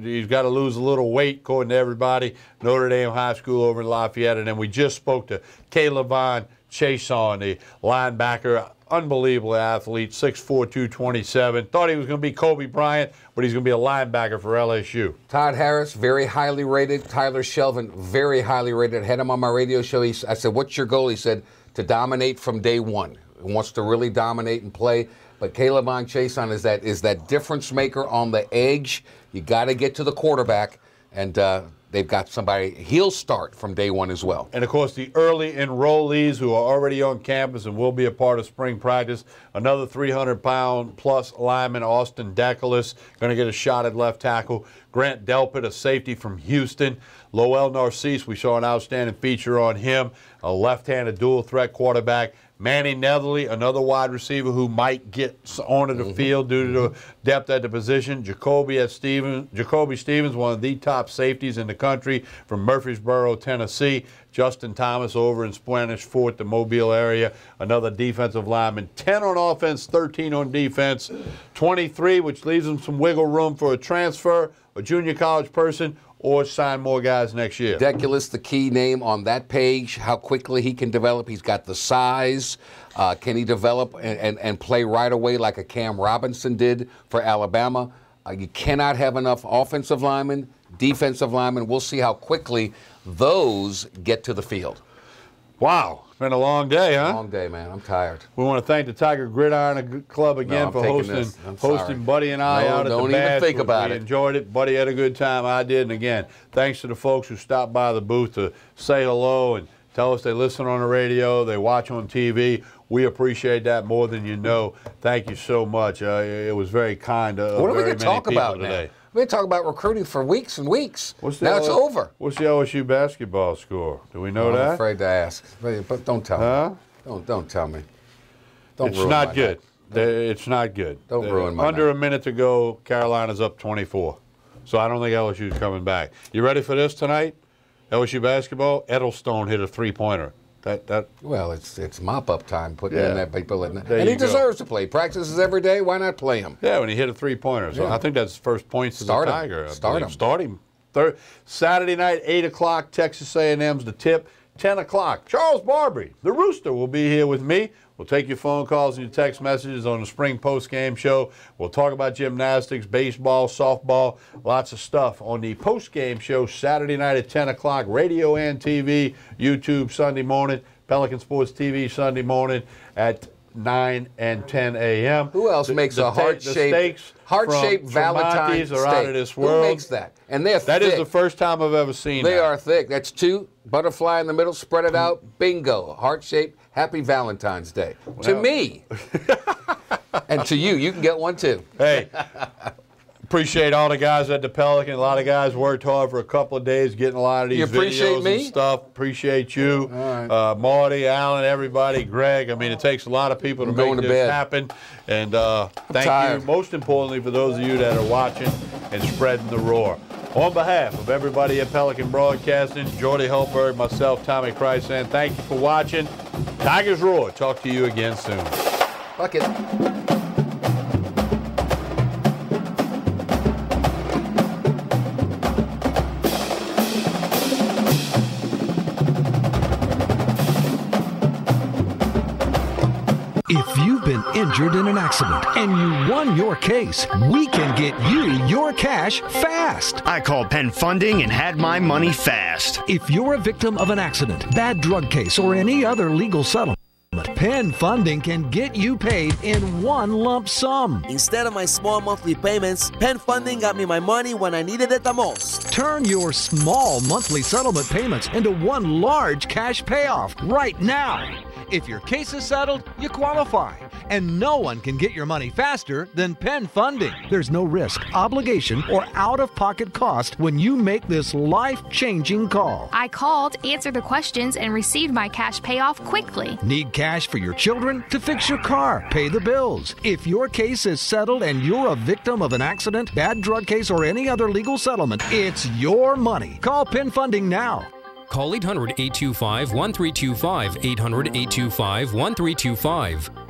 Speaker 2: he's got to lose a little weight, according to everybody. Notre Dame High School over in Lafayette. And then we just spoke to Caleb Von Chason, the linebacker Unbelievable athlete, 6'4", 227. Thought he was going to be Kobe Bryant, but he's going to be a linebacker for LSU.
Speaker 3: Todd Harris, very highly rated. Tyler Shelvin, very highly rated. I had him on my radio show. I said, what's your goal? He said, to dominate from day one. He wants to really dominate and play. But Caleb Chason is that difference maker on the edge. You got to get to the quarterback, and they've got somebody. He'll start from day one as well.
Speaker 2: And, of course, the early enrollees who are already on campus and will be a part of spring practice. Another 300-pound-plus lineman, Austin Decalis, going to get a shot at left tackle. Grant Delpit, a safety from Houston. Lowell Narcisse, we saw an outstanding feature on him, a left-handed dual-threat quarterback. Manny Netherly, another wide receiver who might get onto the field due to the depth at the position. Jacoby Stevens, one of the top safeties in the country from Murfreesboro, Tennessee. Justin Thomas over in Spanish Fort, the Mobile area, another defensive lineman. 10 on offense, 13 on defense, 23, which leaves them some wiggle room for a transfer, a junior college person, or sign more guys next year.
Speaker 3: Deculus, the key name on that page, how quickly he can develop. He's got the size. Can he develop and play right away like a Cam Robinson did for Alabama? You cannot have enough offensive linemen, defensive linemen. We'll see how quickly those get to the field.
Speaker 2: Wow. It's been a long day, huh?
Speaker 3: Long day, man. I'm tired.
Speaker 2: We want to thank the Tiger Gridiron Club again for hosting Buddy and I out at the Bash.
Speaker 3: Don't even think about it.
Speaker 2: We enjoyed it. Buddy had a good time. I did. And again, thanks to the folks who stopped by the booth to say hello and tell us they listen on the radio, they watch on TV. We appreciate that more than you know. Thank you so much. It was very kind of
Speaker 3: What are we going
Speaker 2: to
Speaker 3: talk about
Speaker 2: today.
Speaker 3: now? We're going to talk about recruiting for weeks and weeks. Now it's over.
Speaker 2: What's the LSU basketball score? Do we know that?
Speaker 3: I'm afraid to ask. But don't tell me. Don't tell me.
Speaker 2: It's not good. It's not good.
Speaker 3: Don't ruin my
Speaker 2: Under a minute to go, Carolina's up 24. So I don't think LSU's coming back. You ready for this tonight? LSU basketball, Edelstone hit a three-pointer.
Speaker 3: Well, it's mop-up time putting in that people in there.
Speaker 2: There
Speaker 3: And he
Speaker 2: you go.
Speaker 3: deserves to play. Practices every day. Why not play him?
Speaker 2: Yeah, when he hit a three-pointer. So I think that's his first points as a Tiger.
Speaker 3: Start him.
Speaker 2: Saturday night, 8 o'clock, Texas A&M's the tip. 10 o'clock, Charles Barbary, the Rooster, will be here with me. We'll take your phone calls and your text messages on the spring post-game show. We'll talk about gymnastics, baseball, softball, lots of stuff on the post-game show Saturday night at 10 o'clock, radio and TV, YouTube Sunday morning, Pelican Sports TV Sunday morning at 9 and 10 a.m.
Speaker 3: Who else makes a heart-shaped Valentine's steak?
Speaker 2: Are out of this world.
Speaker 3: Who makes that? And they're thick.
Speaker 2: That is the first time I've ever seen that.
Speaker 3: They are thick. That's two, butterfly in the middle, spread it out, bingo. Heart-shaped, happy Valentine's Day. Well, to me. And to you. You can get one too.
Speaker 2: Hey. Appreciate all the guys at the Pelican. A lot of guys worked hard for a couple of days getting a lot of these videos and stuff. Appreciate you. Right. Marty, Alan, everybody, Greg. I mean, it takes a lot of people to make this happen. And thank you, most importantly, for those of you that are watching and spreading the roar. On behalf of everybody at Pelican Broadcasting, Jordy Hultberg, myself, Tommy Krysan, thank you for watching. Tigers Roar. Talk to you again soon.
Speaker 3: Fuck it.
Speaker 13: If you've been injured in an accident and you won your case, we can get you your cash fast.
Speaker 1: I called Penn Funding and had my money fast.
Speaker 13: If you're a victim of an accident, bad drug case, or any other legal settlement, Penn Funding can get you paid in one lump sum.
Speaker 17: Instead of my small monthly payments, Penn Funding got me my money when I needed it the most.
Speaker 13: Turn your small monthly settlement payments into one large cash payoff right now. If your case is settled, you qualify. And no one can get your money faster than Penn Funding. There's no risk, obligation, or out-of-pocket cost when you make this life-changing call.
Speaker 18: I called, answered the questions, and received my cash payoff quickly.
Speaker 13: Need cash for your children? To fix your car, pay the bills. If your case is settled and you're a victim of an accident, bad drug case, or any other legal settlement, it's your money. Call Penn Funding now.
Speaker 5: Call 800-825-1325, 800-825-1325.